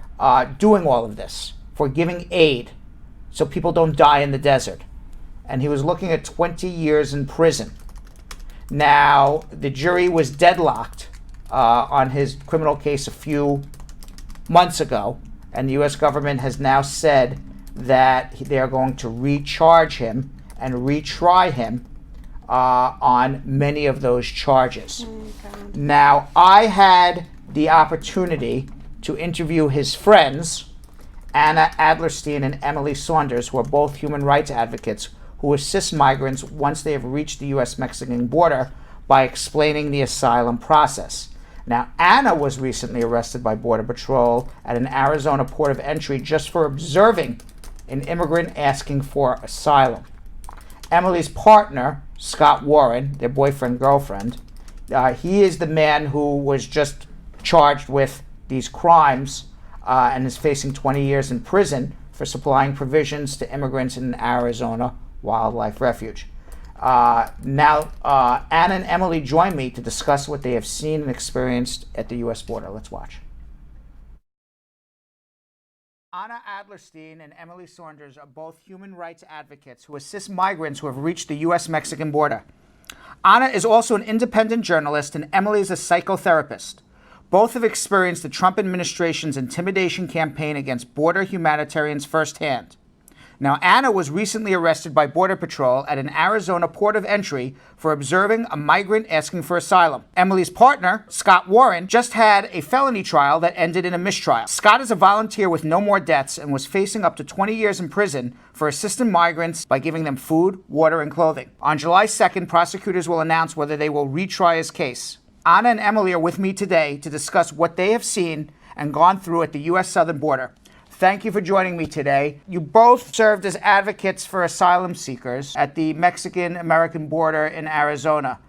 doing all of this, for giving aid so people don't die in the desert. And he was looking at 20 years in prison. Now, the jury was deadlocked on his criminal case a few months ago, and the U.S. government has now said that they are going to recharge him and retry him on many of those charges. Now, I had the opportunity to interview his friends, Ana Adlerstein and Emily Saunders, who are both human rights advocates who assist migrants once they have reached the U.S.-Mexican border by explaining the asylum process. Now, Ana was recently arrested by Border Patrol at an Arizona port of entry just for observing an immigrant asking for asylum. Emily's partner, Scott Warren, their boyfriend-girlfriend, he is the man who was just charged with these crimes and is facing 20 years in prison for supplying provisions to immigrants in an Arizona Wildlife Refuge. Now, Anna and Emily join me to discuss what they have seen and experienced at the U.S. border. Let's watch. Ana Adlerstein and Emily Saunders are both human rights advocates who assist migrants who have reached the U.S.-Mexican border. Ana is also an independent journalist, and Emily is a psychotherapist. Both have experienced the Trump administration's intimidation campaign against border humanitarians firsthand. Now, Ana was recently arrested by Border Patrol at an Arizona port of entry for observing a migrant asking for asylum. Emily's partner, Scott Warren, just had a felony trial that ended in a mistrial. Scott is a volunteer with No More Deaths and was facing up to 20 years in prison for assisting migrants by giving them food, water, and clothing. On July 2nd, prosecutors will announce whether they will retry his case. Ana and Emily are with me today to discuss what they have seen and gone through at the U.S. southern border. Thank you for joining me today. You both served as advocates for asylum seekers at the Mexican-American border in Arizona.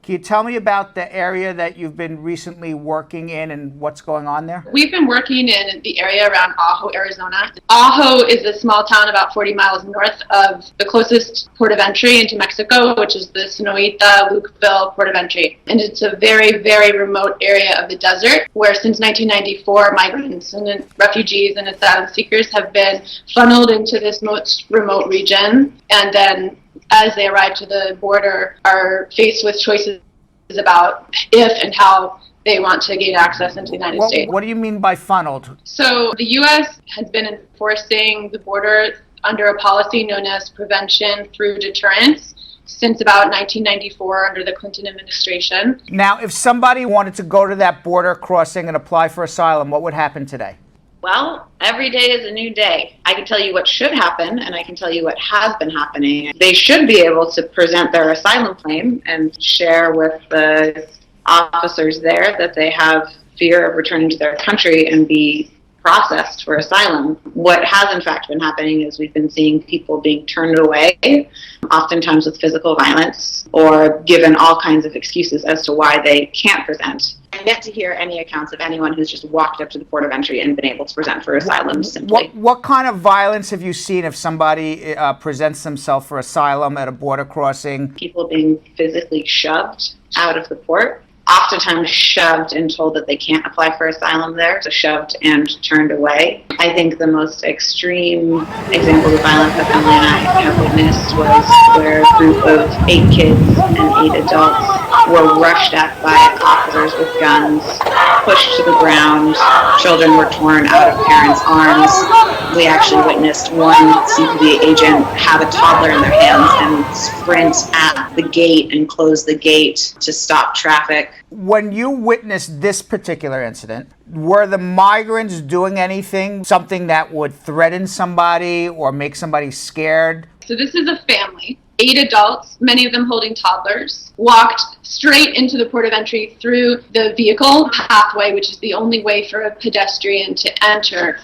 Can you tell me about the area that you've been recently working in and what's going on there? We've been working in the area around Ajo, Arizona. Ajo is a small town about 40 miles north of the closest port of entry into Mexico, which is the Sonoita-Lukeville port of entry. And it's a very, very remote area of the desert where since 1994, migrants and refugees and asylum seekers have been funneled into this most remote region, and then as they arrive to the border, are faced with choices about if and how they want to gain access into the United States. What do you mean by funneled? So the U.S. has been enforcing the border under a policy known as prevention through deterrence since about 1994 under the Clinton administration. Now, if somebody wanted to go to that border crossing and apply for asylum, what would happen today? Well, every day is a new day. I can tell you what should happen, and I can tell you what has been happening. They should be able to present their asylum claim and share with the officers there that they have fear of returning to their country and be processed for asylum. What has in fact been happening is we've been seeing people being turned away, oftentimes with physical violence, or given all kinds of excuses as to why they can't present. I'm yet to hear any accounts of anyone who's just walked up to the port of entry and been able to present for asylum simply. What kind of violence have you seen if somebody presents themselves for asylum at a border crossing? People being physically shoved out of the port, oftentimes shoved and told that they can't apply for asylum there, so shoved and turned away. I think the most extreme example of violence that Emily and I have witnessed was where a group of 8 kids and 8 adults were rushed at by officers with guns, pushed to the ground. Children were torn out of parents' arms. We actually witnessed one CPD agent have a toddler in their hands and sprint at the gate and close the gate to stop traffic. When you witnessed this particular incident, were the migrants doing anything, something that would threaten somebody or make somebody scared? So this is a family, 8 adults, many of them holding toddlers, walked straight into the port of entry through the vehicle pathway, which is the only way for a pedestrian to enter,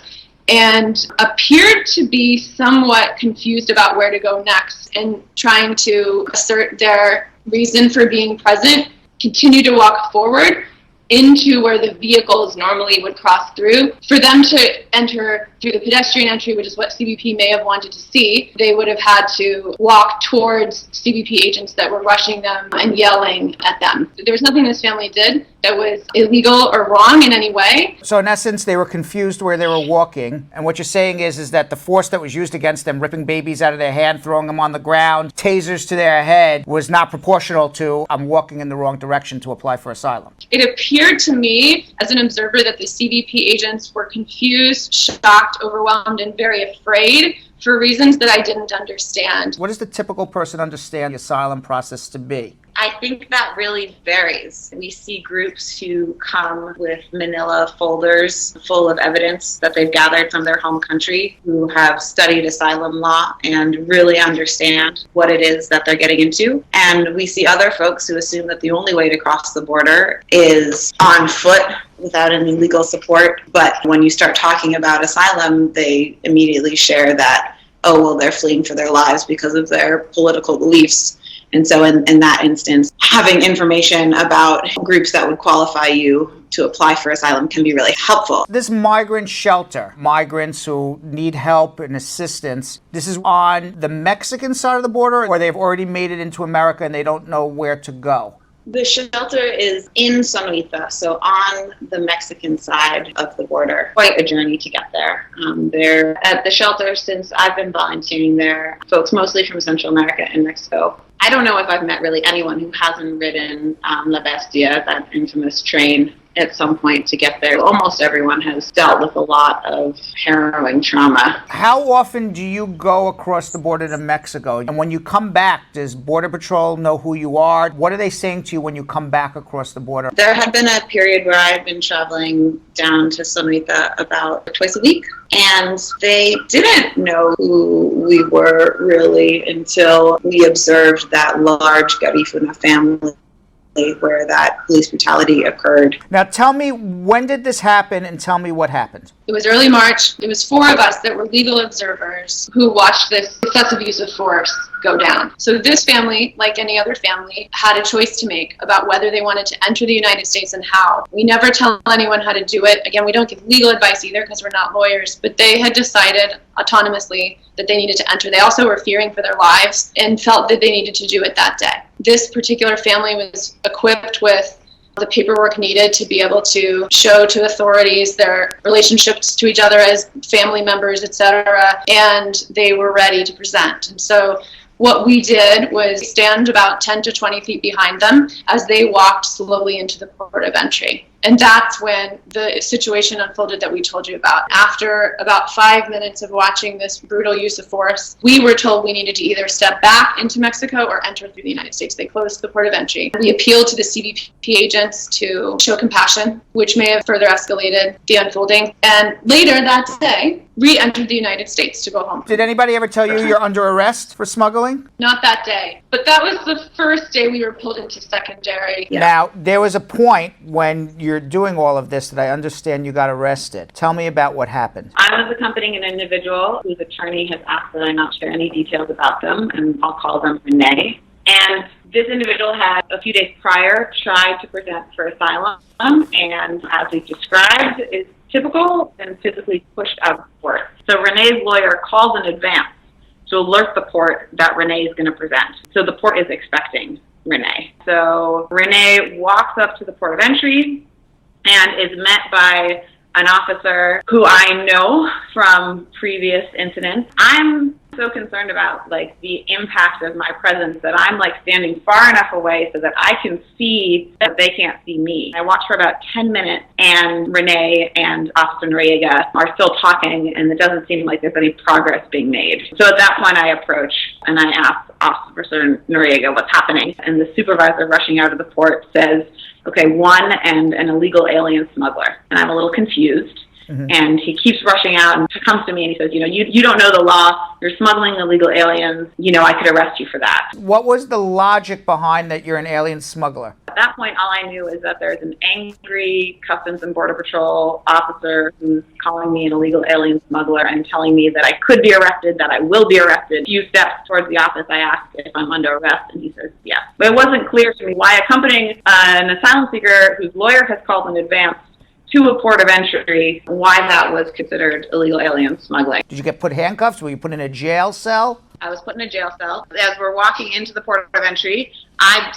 and appeared to be somewhat confused about where to go next and trying to assert their reason for being present, continue to walk forward, into where the vehicles normally would cross through. For them to enter through the pedestrian entry, which is what CBP may have wanted to see, they would have had to walk towards CBP agents that were rushing them and yelling at them. There was nothing this family did that was illegal or wrong in any way. So in essence, they were confused where they were walking. And what you're saying is that the force that was used against them, ripping babies out of their hand, throwing them on the ground, tasers to their head, was not proportional to, I'm walking in the wrong direction to apply for asylum. It appeared to me as an observer that the CBP agents were confused, shocked, overwhelmed, and very afraid for reasons that I didn't understand. What does the typical person understand the asylum process to be? I think that really varies. We see groups who come with manila folders full of evidence that they've gathered from their home country, who have studied asylum law and really understand what it is that they're getting into. And we see other folks who assume that the only way to cross the border is on foot without any legal support. But when you start talking about asylum, they immediately share that, oh, well, they're fleeing for their lives because of their political beliefs. And so in that instance, having information about groups that would qualify you to apply for asylum can be really helpful. This migrant shelter, migrants who need help and assistance, this is on the Mexican side of the border, or they've already made it into America and they don't know where to go? The shelter is in Sonoita, so on the Mexican side of the border. Quite a journey to get there. They're at the shelter since I've been volunteering there, folks mostly from Central America and Mexico. I don't know if I've met really anyone who hasn't ridden La Bestia, that infamous train, at some point to get there. Almost everyone has dealt with a lot of harrowing trauma. How often do you go across the border to Mexico? And when you come back, does Border Patrol know who you are? What are they saying to you when you come back across the border? There had been a period where I've been traveling down to Sonoita about twice a week, and they didn't know who we were really until we observed that large Garifuna family where that police brutality occurred. Now tell me, when did this happen, and tell me what happened? It was early March. It was 4 of us that were legal observers who watched this excessive use of force go down. So this family, like any other family, had a choice to make about whether they wanted to enter the United States and how. We never tell anyone how to do it. Again, we don't give legal advice either because we're not lawyers, but they had decided autonomously that they needed to enter. They also were fearing for their lives and felt that they needed to do it that day. This particular family was equipped with the paperwork needed to be able to show to authorities their relationships to each other as family members, etc., and they were ready to present. And so what we did was stand about 10 to 20 feet behind them as they walked slowly into the port of entry. And that's when the situation unfolded that we told you about. After about 5 minutes of watching this brutal use of force, we were told we needed to either step back into Mexico or enter through the United States. They closed the port of entry. We appealed to the CBP agents to show compassion, which may have further escalated the unfolding. And later that day, re-entered the United States to go home. Did anybody ever tell you you're under arrest for smuggling? Not that day. But that was the first day we were pulled into secondary. Yeah. Now, there was a point when you're doing all of this that I understand you got arrested. Tell me about what happened. I was accompanying an individual whose attorney has asked that I not share any details about them, and I'll call them Renee. And this individual had, a few days prior, tried to present for asylum, and as we described, is typical and physically pushed out of the port. So Renee's lawyer calls in advance to alert the port that Renee is going to present. So the port is expecting Renee. So Renee walks up to the port of entry and is met by an officer who I know from previous incidents. I'm so concerned about the impact of my presence that I'm standing far enough away so that I can see that they can't see me. I watch for about 10 minutes and Renee and Officer Noriega are still talking, and it doesn't seem like there's any progress being made. So at that point I approach and I ask Officer Noriega what's happening, and the supervisor rushing out of the port says, okay, one and an illegal alien smuggler. And I'm a little confused. Mm-hmm. And he keeps rushing out and comes to me and he says, you don't know the law. You're smuggling illegal aliens. I could arrest you for that. What was the logic behind that you're an alien smuggler? At that point, all I knew is that there's an angry Customs and Border Patrol officer who's calling me an illegal alien smuggler and telling me that I could be arrested, that I will be arrested. A few steps towards the office, I asked if I'm under arrest, and he says yes. But it wasn't clear to me why accompanying an asylum seeker whose lawyer has called in advance to a port of entry, why that was considered illegal alien smuggling. Did you get put handcuffs? Were you put in a jail cell? I was put in a jail cell. As we're walking into the port of entry,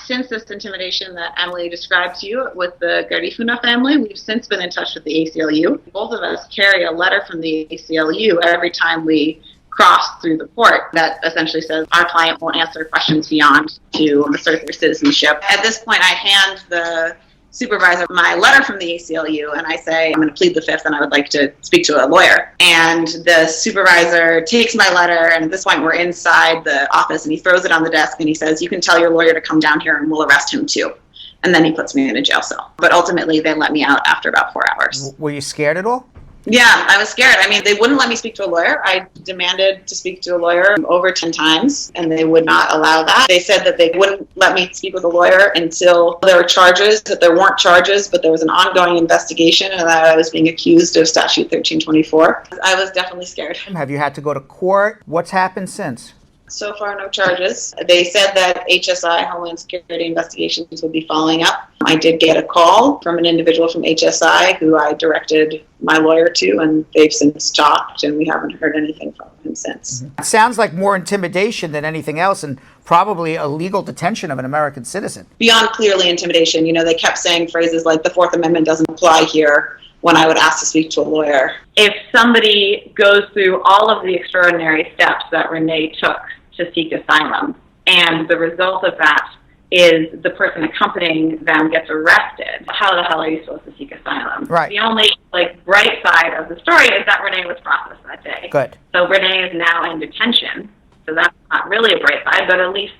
since this intimidation that Emily described to you with the Garifuna family, we've since been in touch with the ACLU. Both of us carry a letter from the ACLU every time we cross through the port that essentially says our client won't answer questions beyond to assert their citizenship. At this point, I hand the supervisor my letter from the ACLU and I say, I'm going to plead the fifth and I would like to speak to a lawyer. And the supervisor takes my letter, and at this point we're inside the office, and he throws it on the desk and he says, you can tell your lawyer to come down here and we'll arrest him too. And then he puts me in a jail cell. But ultimately they let me out after about 4 hours. Were you scared at all? Yeah, I was scared. I mean, they wouldn't let me speak to a lawyer. I demanded to speak to a lawyer over 10 times, and they would not allow that. They said that they wouldn't let me speak with a lawyer until there were charges, that there weren't charges, but there was an ongoing investigation, and that I was being accused of Statute 1324. I was definitely scared. Have you had to go to court? What's happened since? So far, no charges. They said that HSI, Homeland Security Investigations, would be following up. I did get a call from an individual from HSI who I directed my lawyer to, and they've since talked, and we haven't heard anything from him since. It sounds like more intimidation than anything else, and probably illegal detention of an American citizen. Beyond clearly intimidation, they kept saying phrases like the Fourth Amendment doesn't apply here when I would ask to speak to a lawyer. If somebody goes through all of the extraordinary steps that Renee took to seek asylum, and the result of that is the person accompanying them gets arrested, how the hell are you supposed to seek asylum? Right. The only bright side of the story is that Renee was processed that day. Good. So Renee is now in detention. So that's not really a bright side, but at least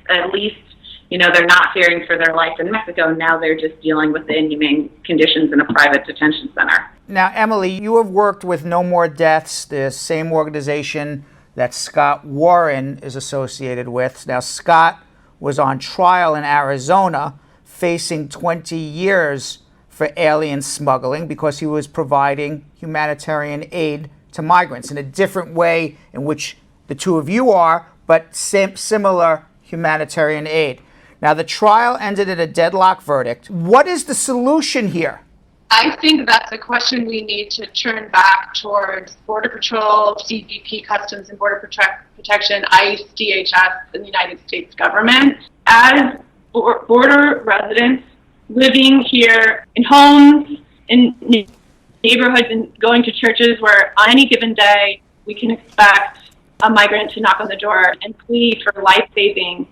they're not fearing for their life in Mexico. Now they're just dealing with the inhumane conditions in a private detention center. Now, Emily, you have worked with No More Deaths, the same organization that Scott Warren is associated with. Now, Scott was on trial in Arizona, facing 20 years for alien smuggling because he was providing humanitarian aid to migrants in a different way in which the two of you are, but similar humanitarian aid. Now, the trial ended in a deadlock verdict. What is the solution here? I think that's a question we need to turn back towards Border Patrol, CBP, Customs and Border Protection, ICE, DHS, and the United States government. As border residents living here in homes, in neighborhoods, and going to churches where on any given day we can expect a migrant to knock on the door and plead for life-saving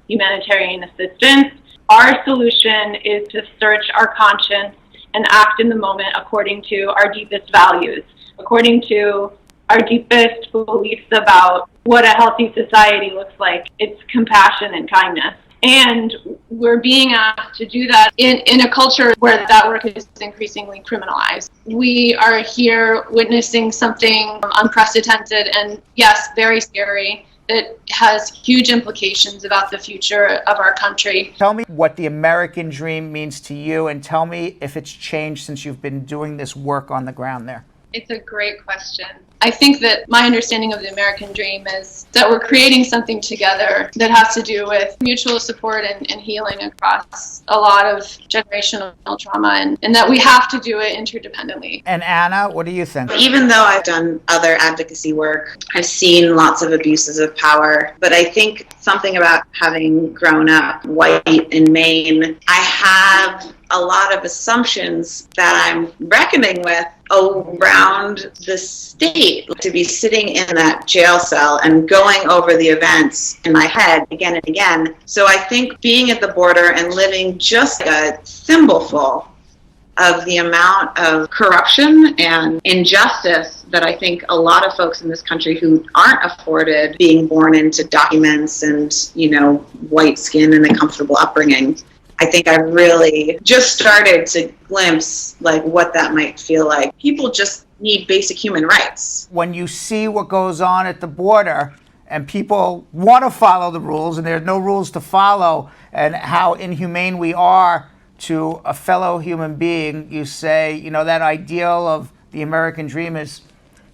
humanitarian assistance, our solution is to search our conscience and act in the moment according to our deepest values, according to our deepest beliefs about what a healthy society looks like. It's compassion and kindness. And we're being asked to do that in a culture where that work is increasingly criminalized. We are here witnessing something unprecedented and, yes, very scary, that has huge implications about the future of our country. Tell me what the American dream means to you, and tell me if it's changed since you've been doing this work on the ground there. It's a great question. I think that my understanding of the American dream is that we're creating something together that has to do with mutual support and healing across a lot of generational trauma, and that we have to do it interdependently. And Anna, what do you think? Even though I've done other advocacy work, I've seen lots of abuses of power, but I think something about having grown up white in Maine, I have a lot of assumptions that I'm reckoning with around the state. To be sitting in that jail cell and going over the events in my head again and again. So I think being at the border and living just a thimbleful of the amount of corruption and injustice that I think a lot of folks in this country who aren't afforded being born into documents and, white skin and a comfortable upbringing, I think I really just started to glimpse what that might feel like. People just need basic human rights. When you see what goes on at the border and people want to follow the rules and there's no rules to follow, and how inhumane we are to a fellow human being, you say, that ideal of the American dream is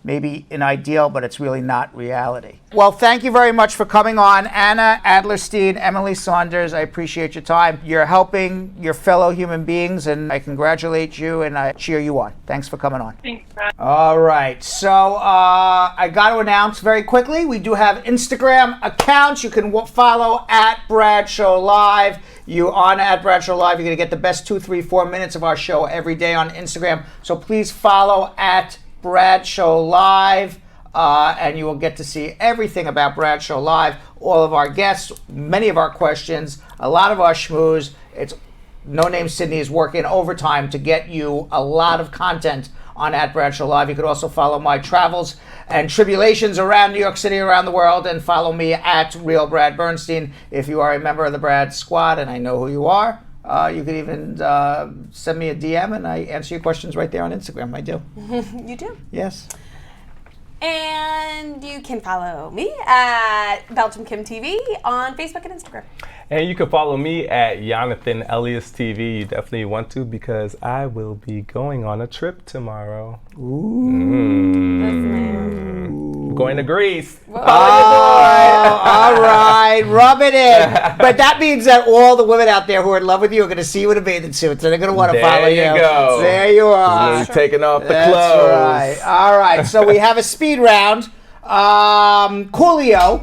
maybe an ideal, but it's really not reality. Well, thank you very much for coming on. Ana Adlerstein Emily Saunders, I appreciate your time. You're helping your fellow human beings, and I congratulate you and I cheer you on. Thanks for coming on. Thanks, Brad. All right, so I got to announce very quickly, we do have Instagram accounts. You can follow at Bradshaw Live. You on at Bradshaw Live, you're going to get the best 2, 3, 4 minutes of our show every day on Instagram. So please follow at Bradshaw Live, and you will get to see everything about Bradshaw Live, all of our guests, many of our questions, a lot of our schmooze. It's No Name Sydney is working overtime to get you a lot of content on at Bradshaw Live. You could also follow my travels and tribulations around New York City, around the world, and follow me at Real Brad Bernstein. If you are a member of the Brad Squad, and I know who you are, you can even send me a DM, and I answer your questions right there on Instagram. I do. You do? Yes. And you can follow me at Belgium Kim TV on Facebook and Instagram. And you can follow me at Jonathan Elias TV. You definitely want to, because I will be going on a trip tomorrow. Going to Greece. Oh, all right. Rub it in. But that means that all the women out there who are in love with you are going to see you in a bathing suit, so they're going to want to follow you. There you go. There you are. Really taking off the That's clothes. Right. All right. So we have a speed round. Coolio,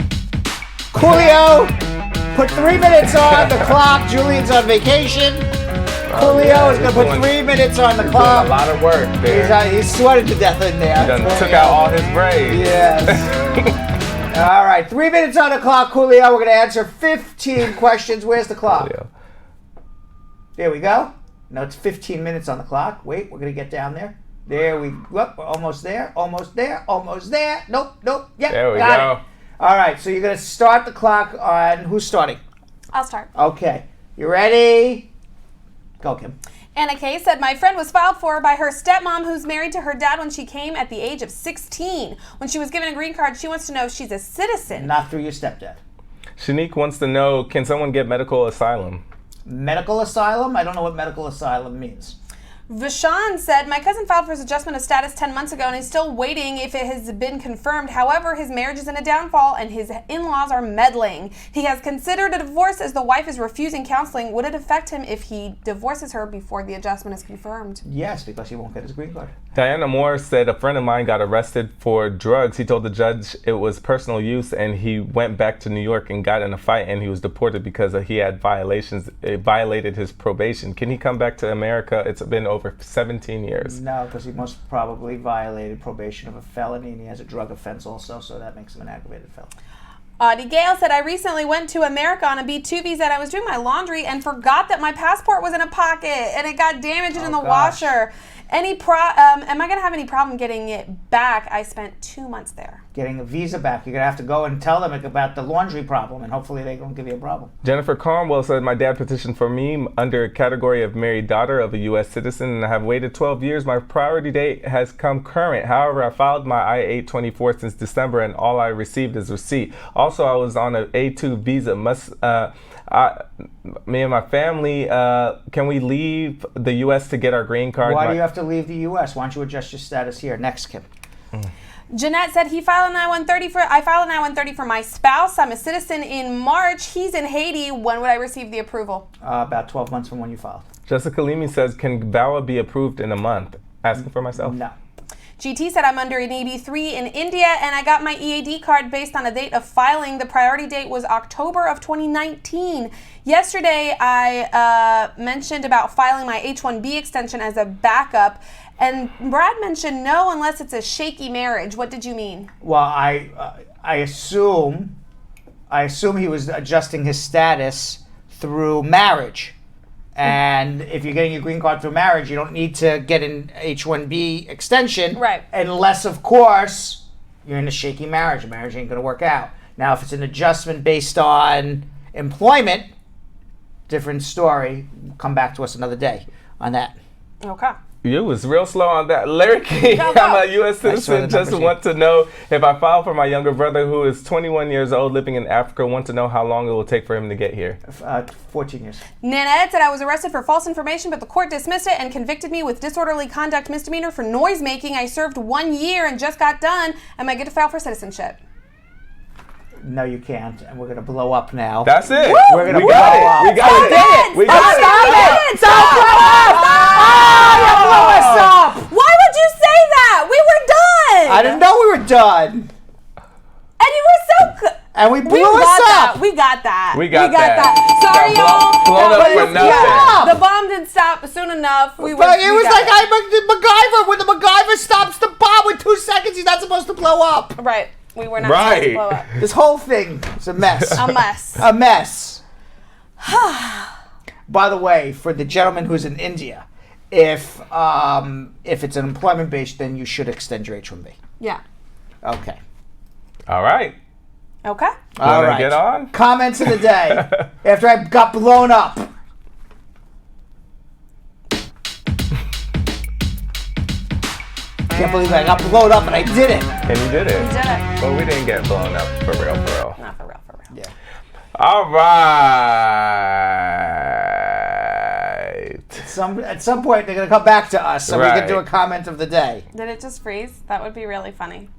put 3 minutes on the clock. Julian's on vacation. Coolio is going to put 3 minutes on the clock. Doing a lot of work there. He's sweating to death in there. He done took out all his braids. Yes. All right, 3 minutes on the clock, Coolio. We're going to answer 15 questions. Where's the clock? Coolio. There we go. No, it's 15 minutes on the clock. Wait, we're going to get down there. There we go. We're almost there. Almost there. Almost there. Nope. Yep. There we got go. it. All right, so you're going to start the clock on who's starting? I'll start. Okay. You ready? Go, Kim. Anna Kay said, my friend was filed for by her stepmom, who's married to her dad when she came at the age of 16. When she was given a green card, she wants to know if she's a citizen. Not through your stepdad. Shanique wants to know, can someone get medical asylum? Medical asylum? I don't know what medical asylum means. Vashon said, my cousin filed for his adjustment of status 10 months ago and he's still waiting if it has been confirmed. However, his marriage is in a downfall and his in-laws are meddling. He has considered a divorce as the wife is refusing counseling. Would it affect him if he divorces her before the adjustment is confirmed? Yes, because he won't get his green card. Diana Moore said, a friend of mine got arrested for drugs. He told the judge it was personal use, and he went back to New York and got in a fight, and he was deported because he had violations. It violated his probation. Can he come back to America? It's been over 17 years. No, because he most probably violated probation of a felony, and he has a drug offense also, so that makes him an aggravated felon. Audie Gale said, I recently went to America on a B2 visa and I was doing my laundry and forgot that my passport was in a pocket and it got damaged in the washer. Am I going to have any problem getting it back? I spent 2 months there. Getting a visa back, you're going to have to go and tell them about the laundry problem, and hopefully they don't give you a problem. Jennifer Cornwell said, my dad petitioned for me under a category of married daughter of a U.S. citizen, and I have waited 12 years. My priority date has come current. However, I filed my I-824 since December, and all I received is receipt. Also, I was on an A2 visa. Me and my family, can we leave the U.S. to get our green card? Why do you have to leave the U.S.? Why don't you adjust your status here? Next, Kim. Jeanette said, I filed an I-130 for my spouse. I'm a citizen in March. He's in Haiti. When would I receive the approval? About 12 months from when you filed. Jessica Leamy says, can VAWA be approved in a month? Asking for myself. No. GT said, I'm under an EB3 in India and I got my EAD card based on a date of filing. The priority date was October of 2019. Yesterday, I mentioned about filing my H-1B extension as a backup. And Brad mentioned no unless it's a shaky marriage. What did you mean? Well, I assume he was adjusting his status through marriage. And if you're getting your green card through marriage, you don't need to get an H-1B extension. Right. Unless, of course, you're in a shaky marriage. Marriage ain't going to work out. Now, if it's an adjustment based on employment, different story. Come back to us another day on that. Okay. You was real slow on that. Larry King, Go, go. I'm a U.S. citizen. Just want to know if I file for my younger brother who is 21 years old living in Africa. Want to know how long it will take for him to get here. 14 years. Nanette said I was arrested for false information, but the court dismissed it and convicted me with disorderly conduct misdemeanor for noise making. I served 1 year and just got done. Am I good to file for citizenship? No, you can't. And we're going to blow up now. That's it. Woo! We're going to blow got it. up. We got it. We got it. Don't blow up! Oh, you blew us up! Why would you say that? We were done! I didn't know we were done. And you were so good. And we blew us got up. That. We got that. We got that. Sorry, y'all. Blown up for nothing. The bomb didn't stop soon enough. It was like MacGyver. When the MacGyver stops the bomb in 2 seconds, he's not supposed to blow up. Right. We were not supposed to blow up. This whole thing is a mess. A mess. A mess. By the way, for the gentleman who's in India, if it's an employment base, then you should extend your H-1B. Yeah. Okay. All right. Okay. All right. Get on? Comments of the day after I got blown up. Can't believe I got blown up and I did it. And you did it. You did it. But we didn't get blown up for real, for real. Not for real, for real. Yeah. All right. At some point, they're going to come back to us so we can do a comment of the day. Did it just freeze? That would be really funny.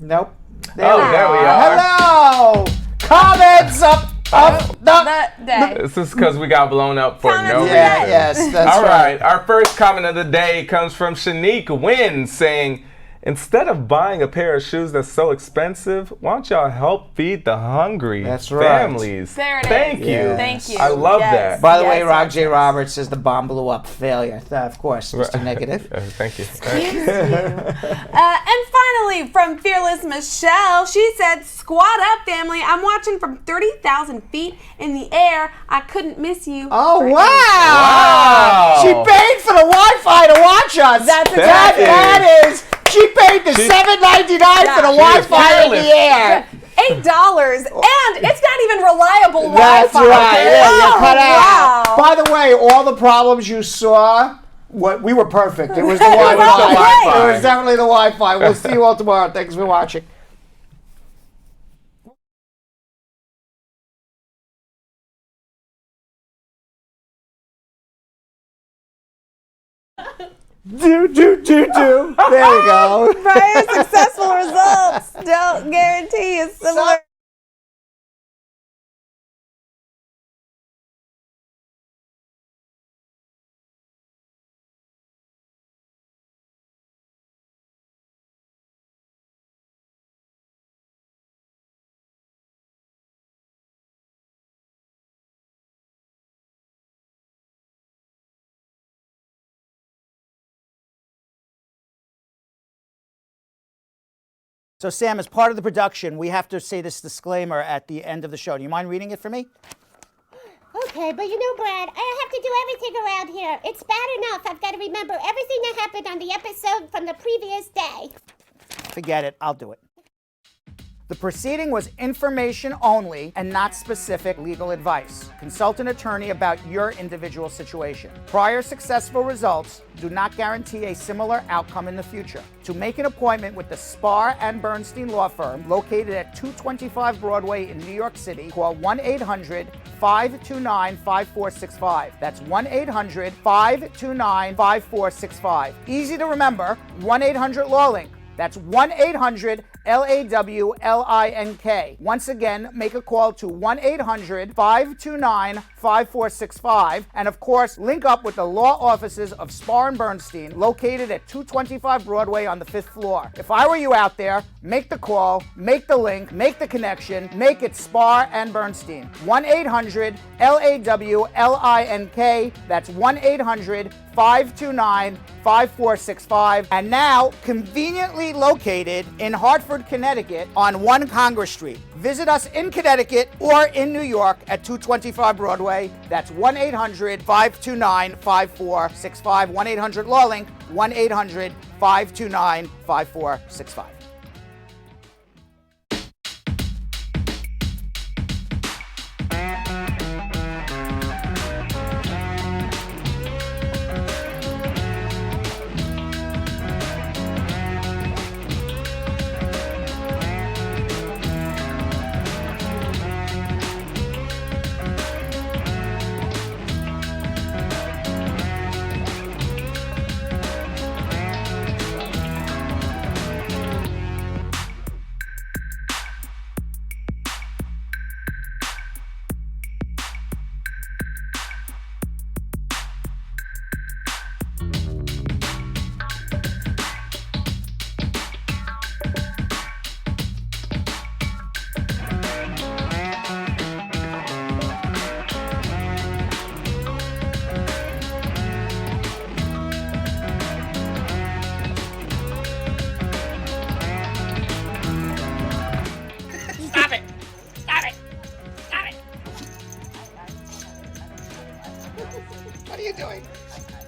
Nope. There we are. Hello! Comments up the day. This is because we got blown up for no reason. Yes, that's All right. Our first comment of the day comes from Shanique Wynn saying, instead of buying a pair of shoes that's so expensive, why don't y'all help feed the hungry families? There it is. Thank you. Thank you. I love that. By the way, Rob J. Roberts says the bomb blew up. Failure. Of course, Mr. Negative. Thank you. And finally, from Fearless Michelle, she said, squat up, family. I'm watching from 30,000 feet in the air. I couldn't miss you. Oh, wow. She paid for the Wi-Fi to watch us. That is. She paid the $7.99 for the Wi-Fi in the air. $8, and it's not even reliable Wi-Fi. That's right. Yeah, you cut out. Wow. By the way, all the problems you saw, we were perfect. It was the Wi-Fi. It was definitely the Wi-Fi. We'll see you all tomorrow. Thanks for watching. Do. There we go. Prior successful results don't guarantee a similar. So, Sam, as part of the production, we have to say this disclaimer at the end of the show. Do you mind reading it for me? Okay, but you know, Brad, I have to do everything around here. It's bad enough I've got to remember everything that happened on the episode from the previous day. Forget it. I'll do it. The proceeding was information only and not specific legal advice. Consult an attorney about your individual situation. Prior successful results do not guarantee a similar outcome in the future. To make an appointment with the Spar and Bernstein Law Firm, located at 225 Broadway in New York City, call 1-800-529-5465. That's 1-800-529-5465. Easy to remember, 1-800-LAWLINK. That's 1-800-LAWLINK. Once again, make a call to 1-800-529-5465. And of course, link up with the law offices of Spar and Bernstein, located at 225 Broadway on the 5th floor. If I were you out there, make the call, make the link, make the connection, make it Spar and Bernstein. 1-800-LAWLINK. That's 1-800-529-5465. And now, conveniently located in Hartford, Connecticut on 1 Congress Street. Visit us in Connecticut or in New York at 225 Broadway. That's 1-800-529-5465. 1-800-LAWLINK. 1-800-529-5465. are you doing?